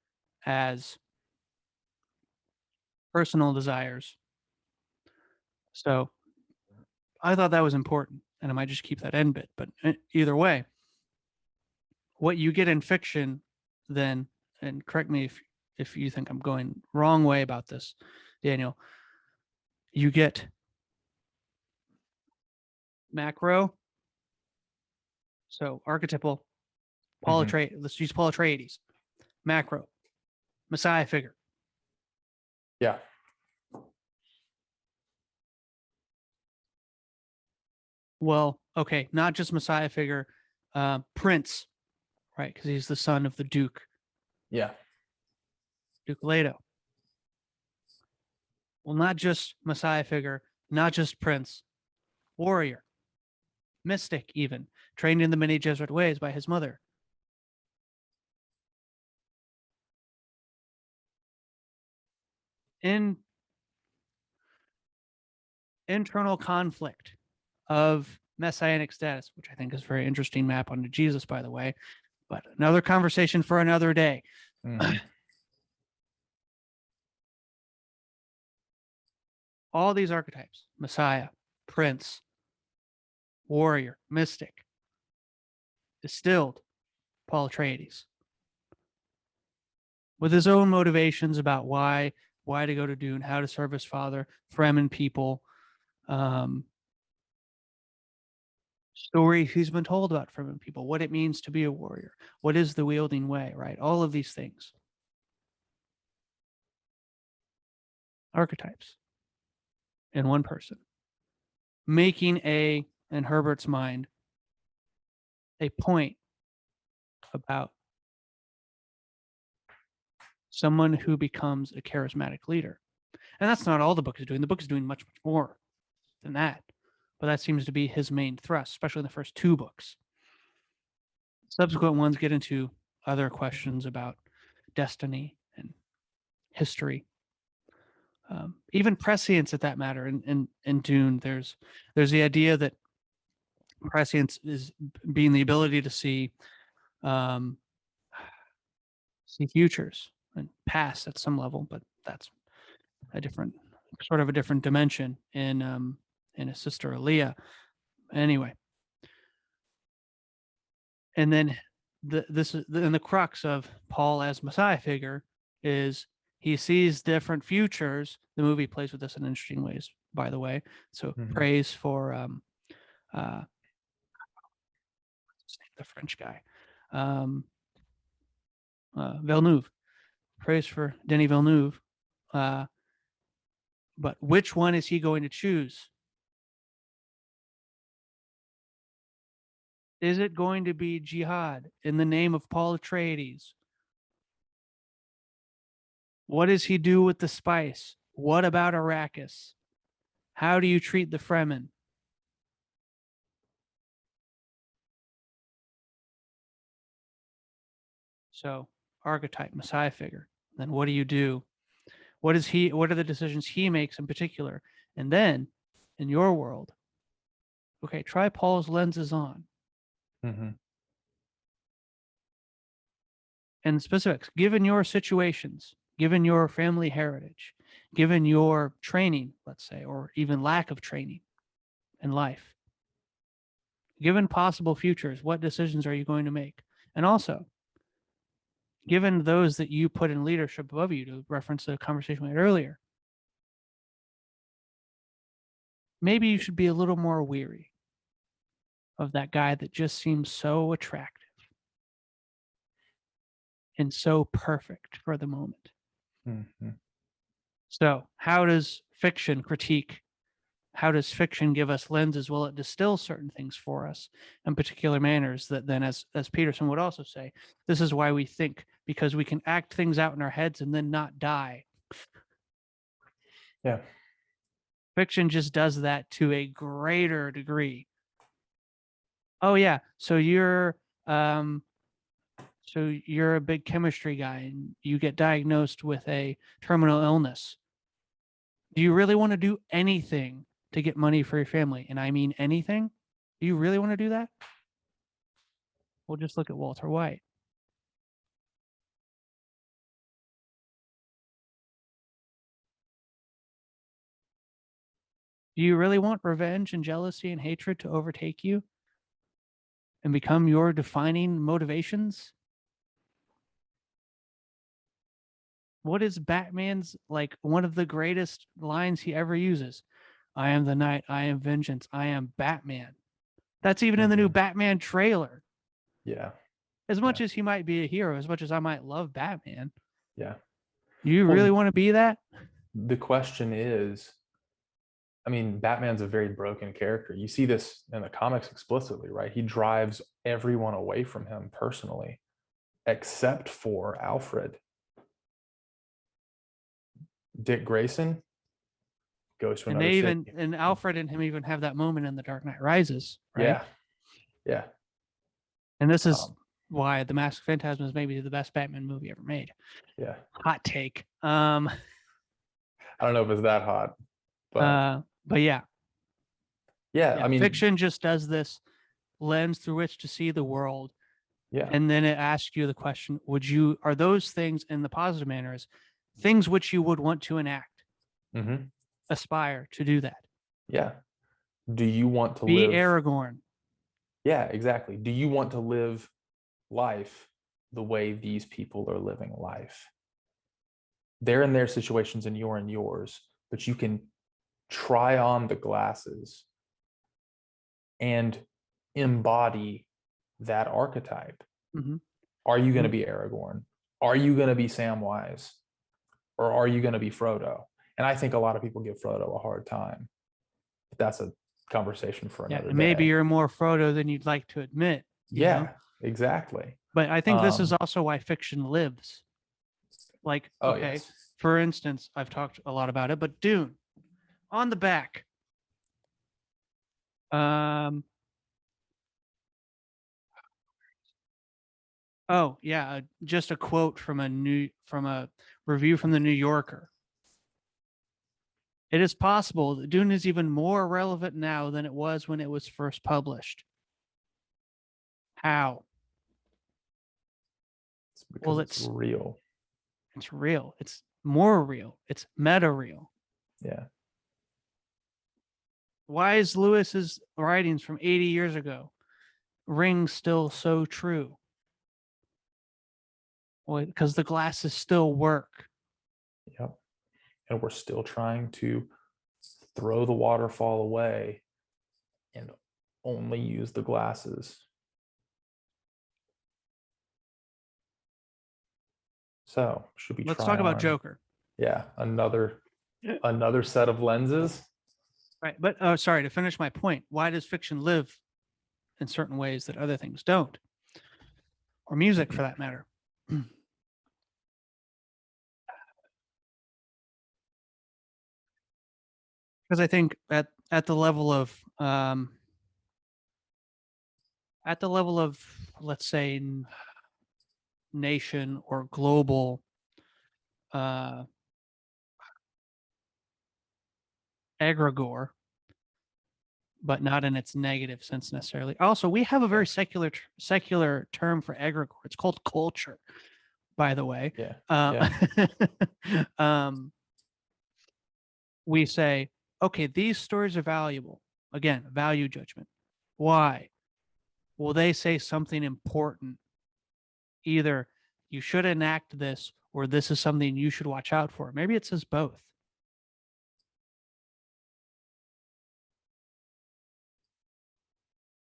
as personal desires. So I thought that was important, and I might just keep that end bit. But either way, what you get in fiction then, and correct me if you think I'm going wrong way about this, Daniel, you get macro, so archetypal, let's use Paul Atreides, macro, Messiah figure. Yeah. Well, okay, not just Messiah figure, Prince, right? Because he's the son of the Duke. Yeah. Duke Leto. Well, not just Messiah figure, not just Prince, warrior, mystic, even trained in the many Jesuit ways by his mother. In internal conflict of messianic status, which I think is a very interesting map onto Jesus, by the way, but another conversation for another day. All these archetypes, Messiah, Prince, warrior, mystic, distilled Paul Atreides with his own motivations about why to go to Dune, how to serve his father, Fremen people, story he's been told about Fremen people, what it means to be a warrior, what is the wielding way, right? All of these things. Archetypes in one person. Making in Herbert's mind, a point about someone who becomes a charismatic leader. And that's not all the book is doing. The book is doing much, much more than that. But that seems to be his main thrust, especially in the first two books. Subsequent ones get into other questions about destiny and history. Even prescience, at that matter, in Dune, there's the idea that prescience is being the ability to see futures and past at some level, but that's a different dimension in his sister Aaliyah. Anyway, and then the crux of Paul as Messiah figure is he sees different futures. The movie plays with this in interesting ways, by the way. So praise for what's his name, the French guy, Villeneuve. Praise for Denis Villeneuve. But which one is he going to choose? Is it going to be jihad in the name of Paul Atreides? What does he do with the spice? What about Arrakis? How do you treat the Fremen? So, archetype, Messiah figure. Then what do you do? What are the decisions he makes in particular? And then, in your world, okay, try Paul's lenses on. And specifics, given your situations, given your family heritage, given your training, let's say, or even lack of training in life, given possible futures, what decisions are you going to make? And also, given those that you put in leadership above you, to reference the conversation we had earlier, maybe you should be a little more weary of that guy that just seems so attractive and so perfect for the moment. So how does fiction critique? How does fiction give us lenses? Well, it distills certain things for us in particular manners that then, as Peterson would also say, this is why we think, because we can act things out in our heads and then not die. Yeah. Fiction just does that to a greater degree. Oh yeah, so you're So you're a big chemistry guy and you get diagnosed with a terminal illness. Do you really want to do anything to get money for your family? And I mean anything? Do you really want to do that? We'll just look at Walter White. Do you really want revenge and jealousy and hatred to overtake you and become your defining motivations? What is Batman's, like, one of the greatest lines he ever uses? I am the night, I am vengeance, I am Batman. That's even in the new Batman trailer. Yeah. As much as he might be a hero, as much as I might love Batman. Yeah. You really want to be that? The question is, I mean, Batman's a very broken character. You see this in the comics explicitly, right? He drives everyone away from him personally, except for Alfred. Dick Grayson goes to another city. And Alfred and him even have that moment in The Dark Knight Rises, right? Yeah. Yeah. And this is why The Mask of Phantasm is maybe the best Batman movie ever made. Yeah. Hot take. I don't know if it's that hot, but yeah. Yeah, I mean, fiction just does this lens through which to see the world. Yeah. And then it asks you the question, are those things, in the positive manners, things which you would want to enact? Aspire to do that. Yeah. Do you want to be live Aragorn? Yeah, exactly. Do you want to live life the way these people are living life? They're in their situations and you're in yours, but you can try on the glasses and embody that archetype. Are you going to be Aragorn? Are you going to be Samwise? Or are you going to be Frodo? And I think a lot of people give Frodo a hard time. But that's a conversation for another day. Maybe you're more Frodo than you'd like to admit. Yeah, know? Exactly. But I think this is also why fiction lives. Like, Yes. For instance, I've talked a lot about it, but Dune, on the back. Oh yeah, just a quote from a review from the New Yorker. It is possible that Dune is even more relevant now than it was when it was first published. How? It's because it's real. It's real. It's more real. It's meta real. Yeah. Why is Lewis's writings from 80 years ago ring still so true? Well, because the glasses still work. Yep. And we're still trying to throw the waterfall away and only use the glasses. So let's talk about Joker. Yeah, another set of lenses. Right, but sorry, to finish my point, why does fiction live in certain ways that other things don't? Or music, for that matter. Because I think at the level of let's say nation or global egregore, but not in its negative sense necessarily. Also, we have a very secular term for egregore. It's called culture, by the way. We say, okay, these stories are valuable. Again, value judgment. Why? Well, they say something important. Either you should enact this, or this is something you should watch out for. Maybe it says both.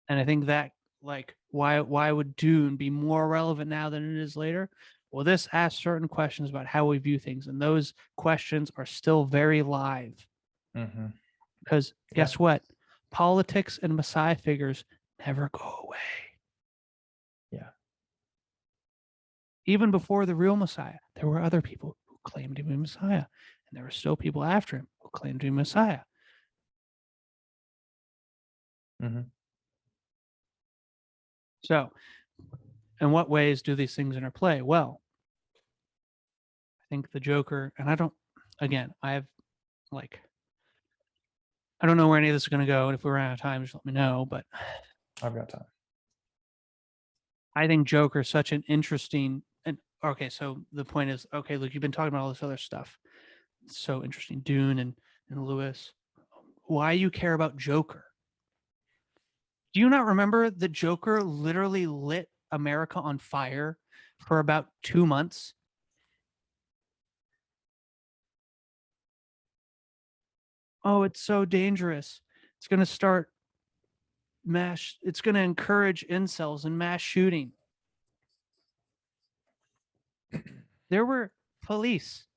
And I think that, like, why would Dune be more relevant now than it is later? Well, this asks certain questions about how we view things, and those questions are still very live. Because guess what? Politics and Messiah figures never go away. Yeah. Even before the real Messiah, there were other people who claimed to be Messiah, and there were still people after him who claimed to be Messiah. So in what ways do these things interplay? Well, I think the Joker, and I don't know where any of this is going to go. And if we run out of time, just let me know. But I've got time. I think Joker is such an interesting, and okay, so the point is, okay, look, you've been talking about all this other stuff. It's so interesting. Dune and Lewis. Why you care about Joker? Do you not remember that Joker literally lit America on fire for about 2 months? Oh, it's so dangerous. It's going to start it's going to encourage incels and mass shooting. There were police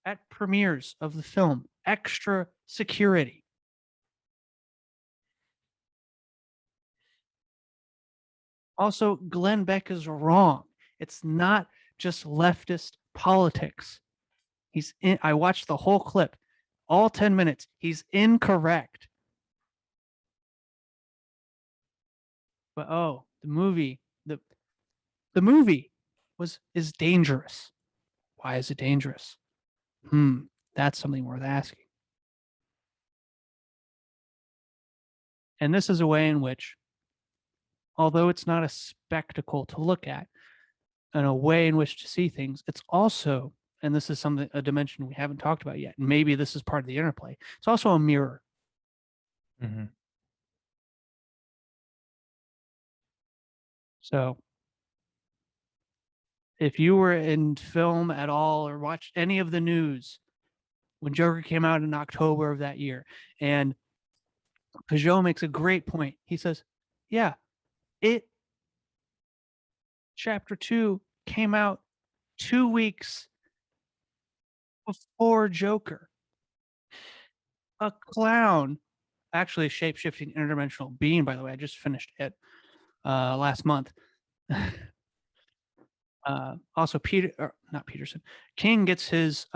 at premieres of the film, extra security. Also, Glenn Beck is wrong. It's not just leftist politics. I watched the whole clip, all 10 minutes. He's incorrect. But the movie is dangerous. Why is it dangerous? That's something worth asking. And this is a way in which, although it's not a spectacle to look at, and a way in which to see things, it's also, and this is a dimension we haven't talked about yet, and maybe this is part of the interplay, it's also a mirror. Mm-hmm. So if you were in film at all or watched any of the news when Joker came out in October of that year, and Peugeot makes a great point. He says, yeah, Chapter 2 came out 2 weeks before Joker. A clown, actually a shape-shifting interdimensional being, by the way. I just finished it last month. Also, King gets his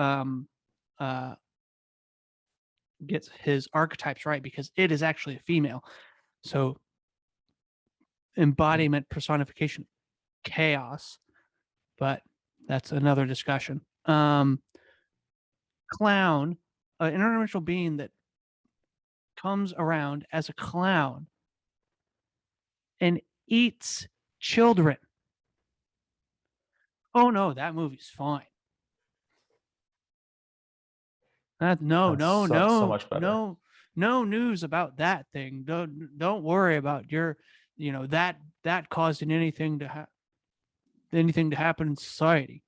archetypes right because it is actually a female. So embodiment, personification, chaos, but that's another discussion. Clown, an interdimensional being that comes around as a clown and eats children. Oh no, that movie's fine. No news about that thing. Don't worry about that causing anything to happen in society.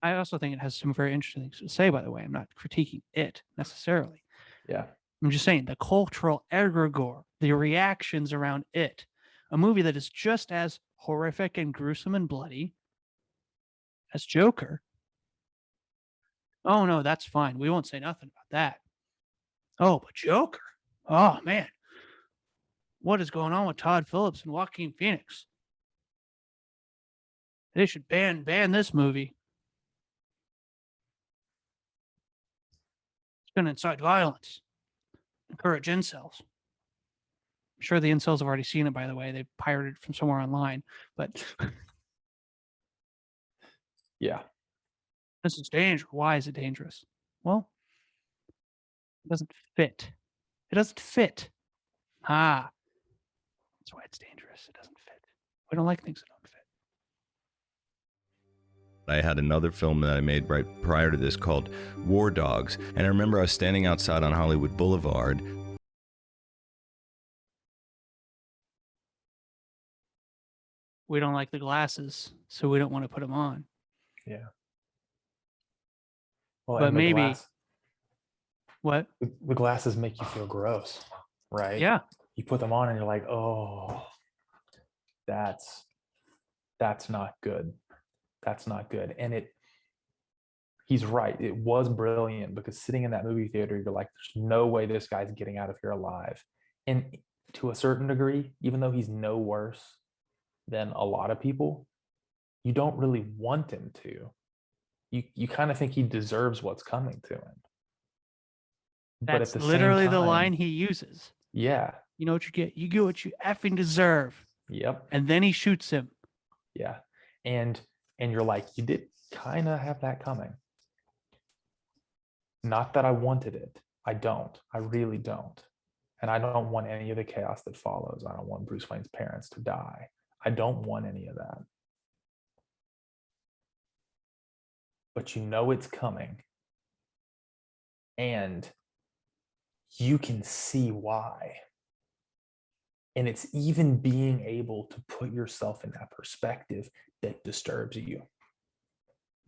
I also think it has some very interesting things to say, by the way. I'm not critiquing it necessarily. Yeah. I'm just saying the cultural egregore, the reactions around it, a movie that is just as horrific and gruesome and bloody as Joker. Oh no, that's fine. We won't say nothing about that. Oh, but Joker. Oh man. What is going on with Todd Phillips and Joaquin Phoenix? They should ban this movie. It's going to incite violence. Encourage incels. I'm sure the incels have already seen it, by the way. They pirated it from somewhere online. But yeah. This is dangerous. Why is it dangerous? Well, it doesn't fit. It doesn't fit. That's why it's dangerous. It doesn't fit. We don't like things that don't fit. I had another film that I made right prior to this called War Dogs. And I remember I was standing outside on Hollywood Boulevard. We don't like the glasses, so we don't want to put them on. Yeah. Well, but maybe. What? The glasses make you feel gross, right? Yeah. You put them on and you're like, oh, that's not good. That's not good. And he's right. It was brilliant because sitting in that movie theater, you're like, there's no way this guy's getting out of here alive. And to a certain degree, even though he's no worse than a lot of people, you don't really want him to. You kind of think he deserves what's coming to him. That's but at the literally same time, the line he uses. Yeah. You know what you get? You get what you effing deserve. Yep. And then he shoots him. Yeah. And you're like, you did kind of have that coming. Not that I wanted it. I don't. I really don't. And I don't want any of the chaos that follows. I don't want Bruce Wayne's parents to die. I don't want any of that. But you know it's coming. And you can see why. And it's even being able to put yourself in that perspective that disturbs you.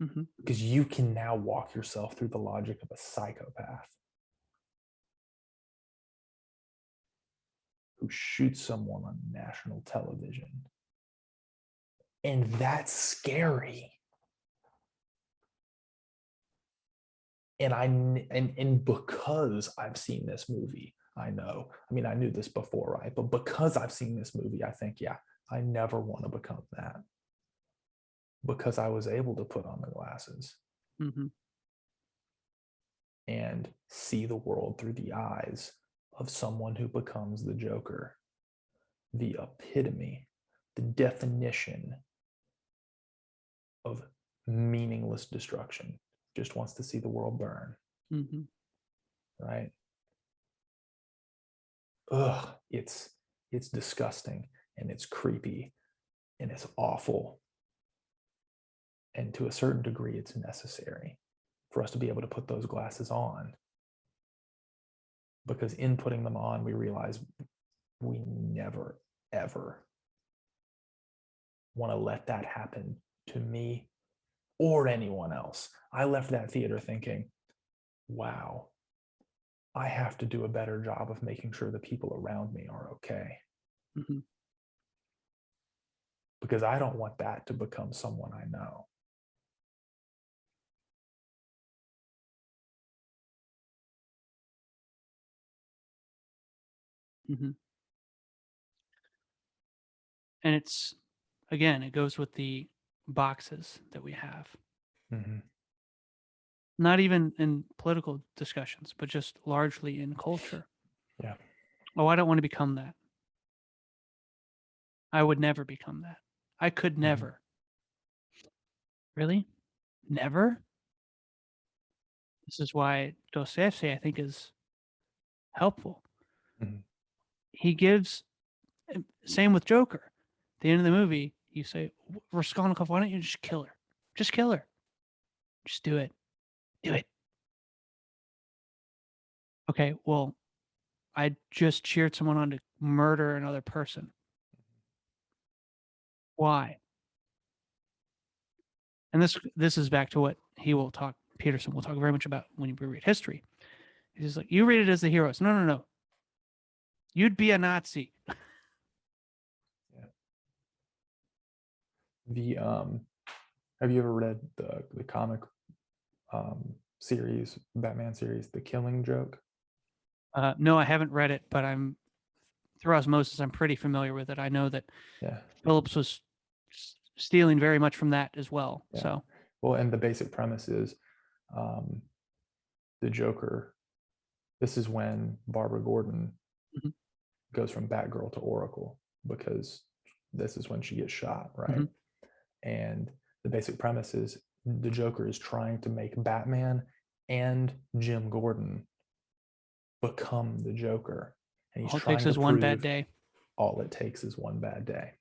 Mm-hmm. Because you can now walk yourself through the logic of a psychopath who shoots someone on national television. And that's scary. And because I've seen this movie, I know. I mean, I knew this before, right? But because I've seen this movie, I think, yeah, I never want to become that. Because I was able to put on the glasses Mm-hmm. and see the world through the eyes of someone who becomes the Joker, the epitome, the definition of meaningless destruction, just wants to see the world burn. Mm-hmm. Right? Ugh, it's disgusting and it's creepy and it's awful. And to a certain degree, it's necessary for us to be able to put those glasses on. Because in putting them on, we realize we never, ever want to let that happen to me or anyone else. I left that theater thinking, wow, I have to do a better job of making sure the people around me are okay. Mm-hmm. Because I don't want that to become someone I know. Mm-hmm. And it's, again, it goes with the boxes that we have. Mm-hmm. Not even in political discussions, but just largely in culture. Yeah. Oh, I don't want to become that. I would never become that. I could never. Really? Never? This is why Dostoevsky, I think, is helpful. Mm-hmm. He gives, same with Joker. At the end of the movie, you say, Raskolnikov, why don't you just kill her? Just kill her. Just do it. Do it. Okay, well, I just cheered someone on to murder another person. Why? And this is back to what Peterson will talk very much about when you read history. He's like, you read it as the heroes. No, no, no. You'd be a Nazi. Yeah. The have you ever read the comic series, Batman series, The Killing Joke? No, I haven't read it, but I'm through osmosis, I'm pretty familiar with it. I know that Phillips was stealing very much from that as well. Yeah. So, well, and the basic premise is the Joker. This is when Barbara Gordon goes from Batgirl to Oracle, because this is when she gets shot, right? And the basic premise is the Joker is trying to make Batman and Jim Gordon become the Joker. And he's all it trying takes to is one bad day. All it takes is one bad day.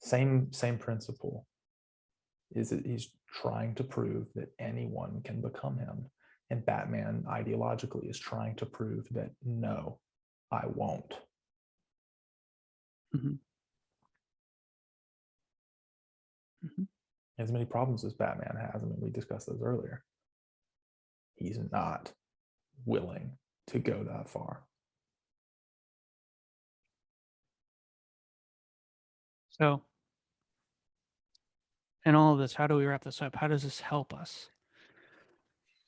Same principle. Is that he's trying to prove that anyone can become him. And Batman ideologically is trying to prove that no, I won't. As many problems as Batman has, I mean, we discussed those earlier. He's not willing to go that far. So, in all of this, how do we wrap this up? How does this help us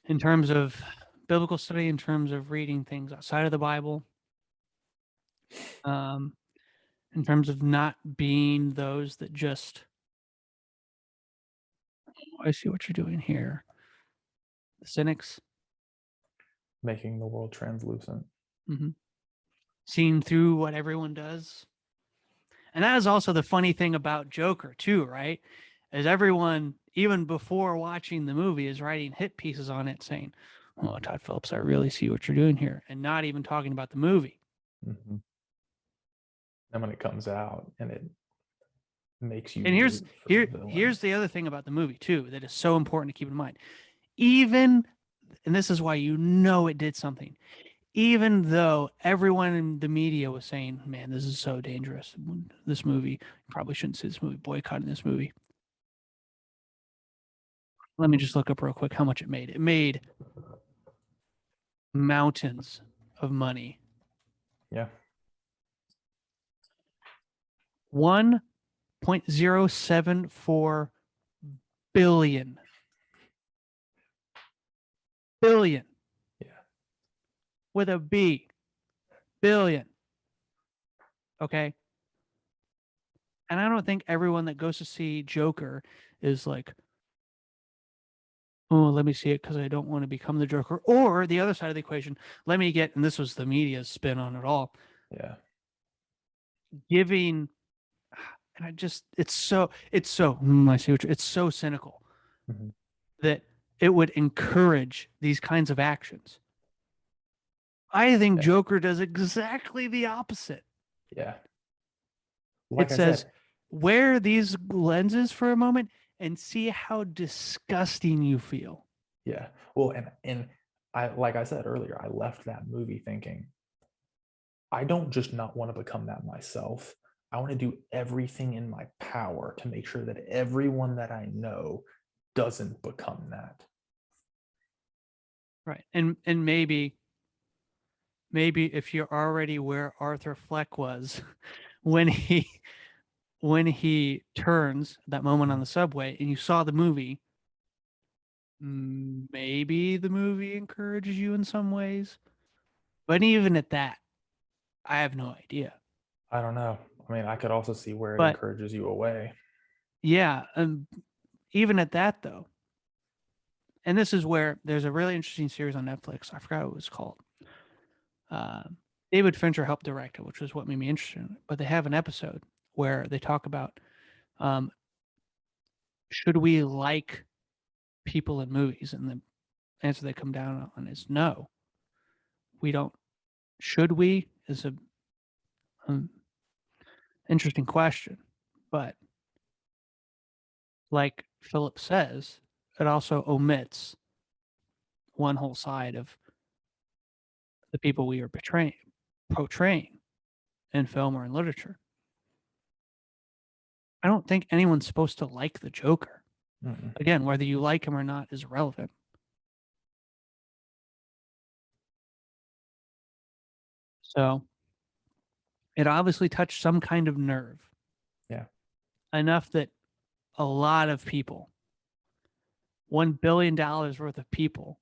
in terms of biblical study, in terms of reading things outside of the Bible, in terms of not being those that just, I see what you're doing here. The cynics. Making the world translucent. Seeing through what everyone does. And that is also the funny thing about Joker too, right? Is everyone, even before watching the movie, is writing hit pieces on it saying, "Oh, Todd Phillips, I really see what you're doing here," and not even talking about the movie. Mm-hmm. And when it comes out and it makes you And here's root for the villain. here's the other thing about the movie too that is so important to keep in mind. Even, and this is why it did something. Even though everyone in the media was saying, "Man, this is so dangerous. This movie, you probably shouldn't see this movie, boycotting this movie." Let me just look up real quick how much it made. It made mountains of money. Yeah. 1.074 billion. Billion. Yeah. With a B. Billion. Okay. And I don't think everyone that goes to see Joker is like, "Oh, let me see it because I don't want to become the Joker." Or the other side of the equation, let me get, and this was the media's spin on it all, Yeah. giving, and I just, it's so, I see what it's so cynical Mm-hmm. that it would encourage these kinds of actions. I think Yeah. Joker does exactly the opposite. Yeah. It says, wear these lenses for a moment and see how disgusting you feel. Yeah. Well, and I, like I said earlier, I left that movie thinking, I don't just not want to become that myself. I want to do everything in my power to make sure that everyone that I know doesn't become that. Right. And maybe if you're already where Arthur Fleck was when he turns that moment on the subway and you saw the movie, maybe the movie encourages you in some ways. But even at that, I have no idea. I don't know. I mean, I could also see where it But encourages you away. yeah, even at that though, and this is where there's a really interesting series on Netflix. I forgot what it was called. David Fincher helped direct it, which was what made me interested in it. But they have an episode where they talk about, should we like people in movies? And the answer they come down on is no. We don't. Should we? Is a interesting question, but like Philip says, it also omits one whole side of the people we are portraying in film or in literature. I don't think anyone's supposed to like the Joker. Mm-mm. Again, whether you like him or not is irrelevant. So it obviously touched some kind of nerve. Yeah. Enough that a lot of people, $1 billion worth of people,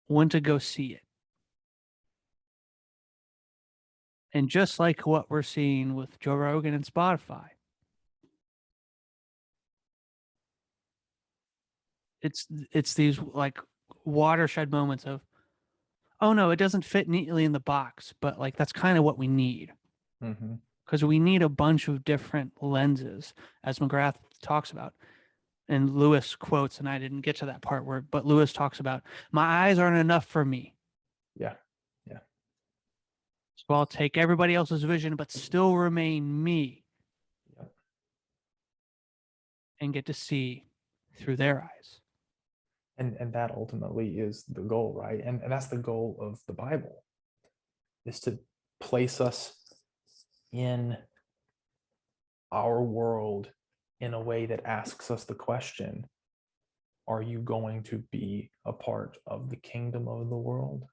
went to go see it. And just like what we're seeing with Joe Rogan and Spotify, it's these like watershed moments of, oh no, it doesn't fit neatly in the box, but like that's kind of what we need. Mm-hmm. Because we need a bunch of different lenses, as McGrath talks about. And Lewis quotes, and I didn't get to that part but Lewis talks about, my eyes aren't enough for me. Yeah. Yeah. So I'll take everybody else's vision, but still remain me. Yeah. And get to see through their eyes. And that ultimately is the goal, right? And that's the goal of the Bible, is to place us in our world in a way that asks us the question, are you going to be a part of the kingdom of the world?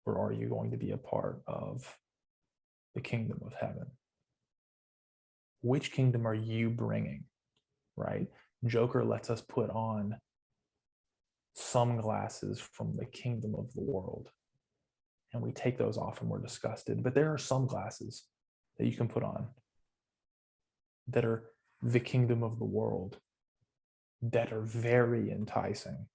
Or are you going to be a part of the kingdom of heaven? Which kingdom are you bringing, right? Joker lets us put on sunglasses from the kingdom of the world. And we take those off and we're disgusted. But there are sunglasses that you can put on that are the kingdom of the world, that are very enticing.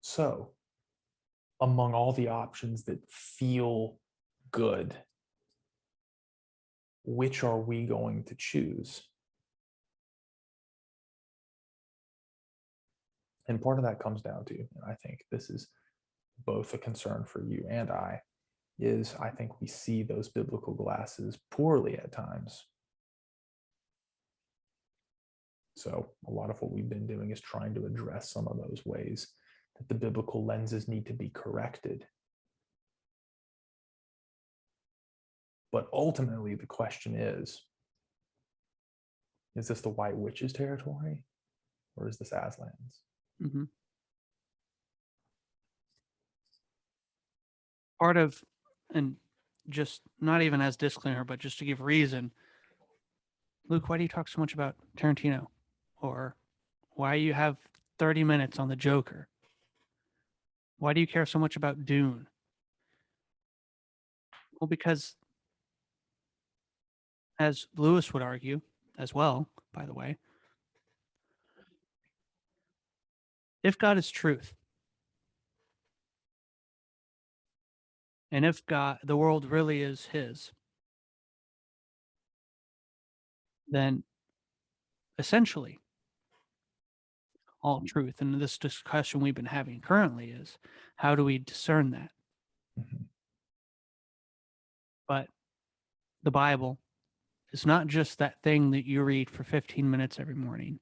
So, among all the options that feel good, which are we going to choose? And part of that comes down to, and I think this is both a concern for you and I think we see those biblical glasses poorly at times. So a lot of what we've been doing is trying to address some of those ways that the biblical lenses need to be corrected. But ultimately, the question is this the White Witch's territory, or is this Aslan's? Mm-hmm. Part of, and just not even as disclaimer, but just to give reason, Luke, why do you talk so much about Tarantino? Or why you have 30 minutes on the Joker? Why do you care so much about Dune? Well, because, as Lewis would argue as well, by the way, if God is truth, and if God, the world really is his, then essentially all truth, and this discussion we've been having currently is, how do we discern that? Mm-hmm. But the Bible is not just that thing that you read for 15 minutes every morning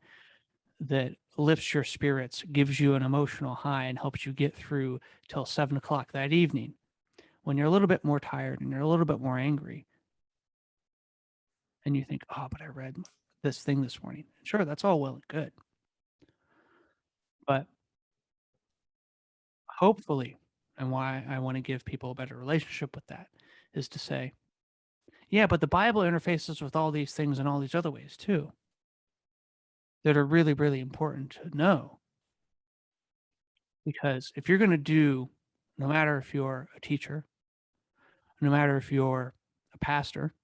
that lifts your spirits, gives you an emotional high, and helps you get through till 7 o'clock that evening when you're a little bit more tired and you're a little bit more angry. And you think, oh, but I read this thing this morning. Sure, that's all well and good. But hopefully, and why I want to give people a better relationship with that, is to say, yeah, but the Bible interfaces with all these things in all these other ways too, that are really, really important to know. Because if you're going to do, no matter if you're a teacher, no matter if you're a pastor,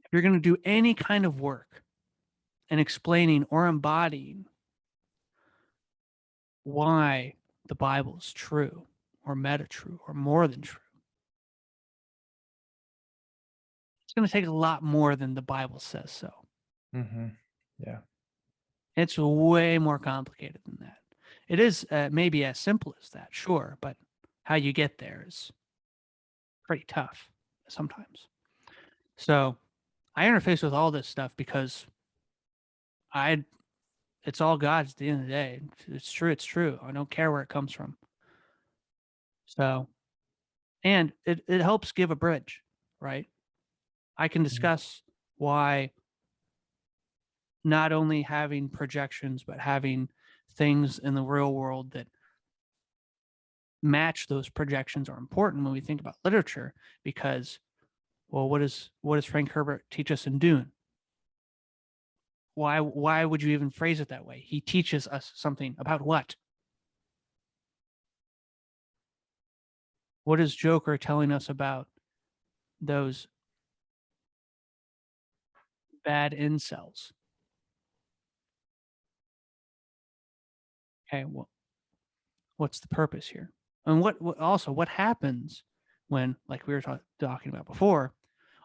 if you're going to do any kind of work in explaining or embodying why the Bible is true or meta true or more than true, it's going to take a lot more than the Bible says so. Mm-hmm. Yeah. It's way more complicated than that. It is maybe as simple as that, sure, but how you get there is pretty tough sometimes. So I interface with all this stuff because it's all God's at the end of the day. It's true. It's true. I don't care where it comes from. So, and it helps give a bridge, right? I can discuss why not only having projections, but having things in the real world that match those projections are important when we think about literature, because, well, what does Frank Herbert teach us in Dune? Why would you even phrase it that way? He teaches us something about what? What is Joker telling us about those bad incels? Okay, well, what's the purpose here? And what happens when, like we were talking about before,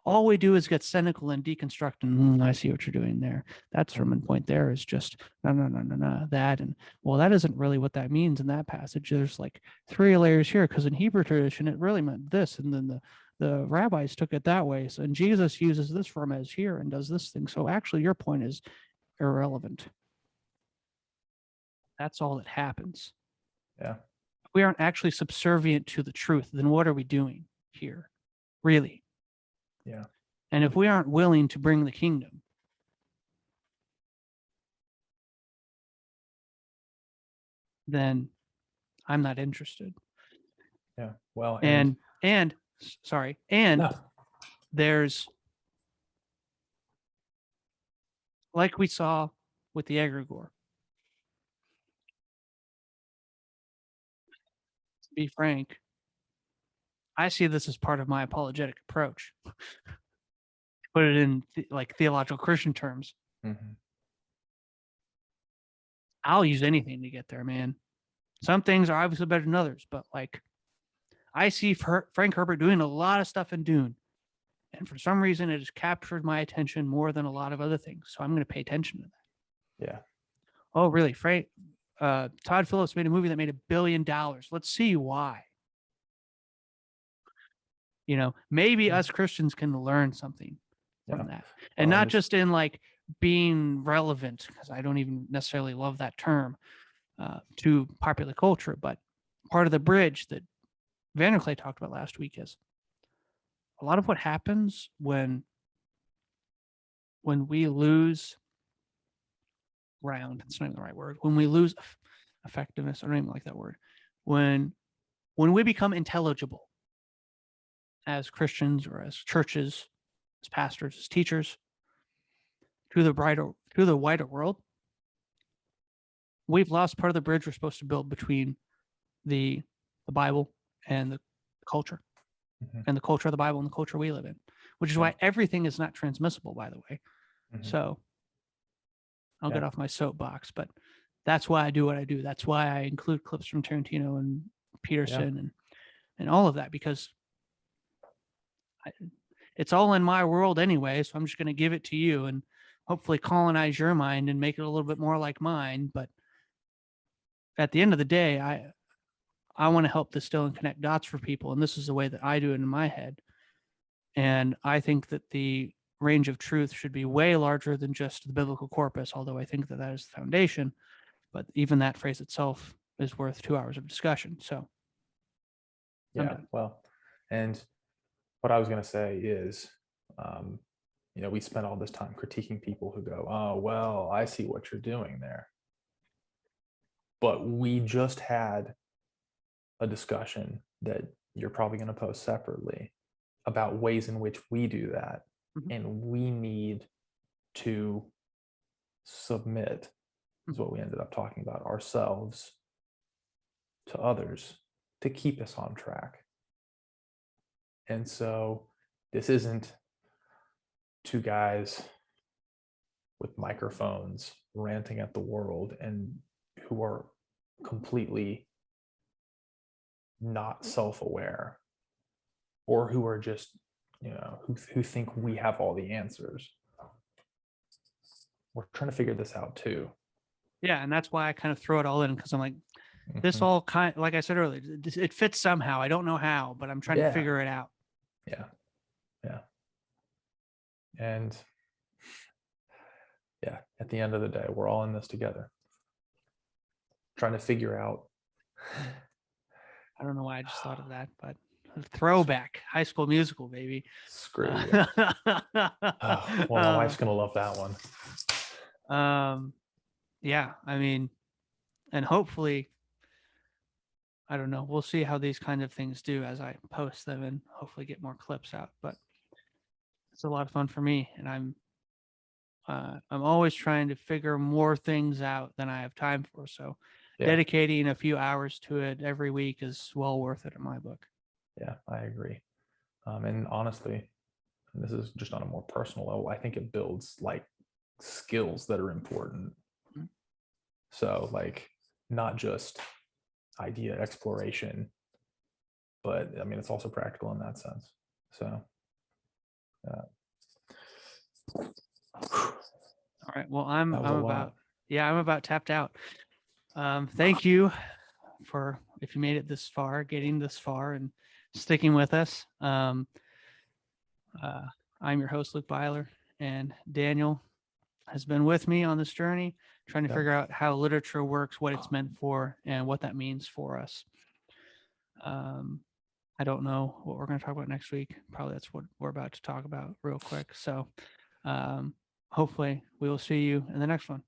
all we do is get cynical and deconstruct, and I see what you're doing there. That sermon point there is just no, that, and well, that isn't really what that means in that passage. There's like 3 layers here, because in Hebrew tradition it really meant this, and then the rabbis took it that way. So, and Jesus uses this rmez here and does this thing. So actually, your point is irrelevant. That's all that happens. Yeah. If we aren't actually subservient to the truth, then what are we doing here, really? Yeah. And if we aren't willing to bring the kingdom, then I'm not interested. Yeah. Well, And no. there's, like we saw with the egregore, to be frank, I see this as part of my apologetic approach. Put it in like theological Christian terms. Mm-hmm. I'll use anything to get there, man. Some things are obviously better than others, but like, I see Frank Herbert doing a lot of stuff in Dune. And for some reason, it has captured my attention more than a lot of other things. So I'm going to pay attention to that. Yeah. Oh, really? Todd Phillips made a movie that made $1 billion. Let's see why. You know, maybe us Christians can learn something from that. And not just in like being relevant, because I don't even necessarily love that term, to popular culture, but part of the bridge that Vanderclay talked about last week is a lot of what happens when we lose ground. It's not even the right word. When we lose effectiveness, I don't even like that word. When we become intelligible as Christians or as churches, as pastors, as teachers, to the wider world, we've lost part of the bridge we're supposed to build between the Bible and the culture, and the culture of the Bible and the culture we live in, which is why everything is not transmissible, by the way. So I'll get off my soapbox, but that's why I do what I do. That's why I include clips from Tarantino and Peterson and all of that, because it's all in my world anyway. So I'm just going to give it to you and hopefully colonize your mind and make it a little bit more like mine. But at the end of the day, I want to help distill and connect dots for people. And this is the way that I do it in my head. And I think that the range of truth should be way larger than just the biblical corpus, although I think that that is the foundation. But even that phrase itself is worth 2 hours of discussion. So, yeah, well, and what I was going to say is, you know, we spend all this time critiquing people who go, oh, well, I see what you're doing there. But we just had a discussion that you're probably going to post separately about ways in which we do that. And we need to submit, is what we ended up talking about, ourselves to others to keep us on track. And so this isn't two guys with microphones ranting at the world and who are completely not self-aware, or who are just, you know, who think we have all the answers. We're trying to figure this out too. Yeah, and that's why I kind of throw it all in, because I'm like, this all kind, like I said earlier, it fits somehow. I don't know how, but I'm trying to figure it out. Yeah. And yeah, at the end of the day, we're all in this together, trying to figure out. I don't know why I just thought of that, but throwback, High School Musical, baby. Screw you. Well, my wife's gonna love that one. Yeah, I mean, and hopefully, I don't know, we'll see how these kind of things do as I post them and hopefully get more clips out. But it's a lot of fun for me, and I'm always trying to figure more things out than I have time for. So dedicating a few hours to it every week is well worth it in my book. Yeah, I agree. And honestly, and this is just on a more personal level, I think it builds like skills that are important. So like not just idea exploration, but I mean, it's also practical in that sense. So all right. Well, I'm about tapped out. Thank you for, if you made it this far, getting this far and sticking with us. I'm your host, Luke Byler, and Daniel has been with me on this journey, trying to figure out how literature works, what it's meant for, and what that means for us. I don't know what we're going to talk about next week. Probably that's what we're about to talk about real quick. So hopefully we will see you in the next one.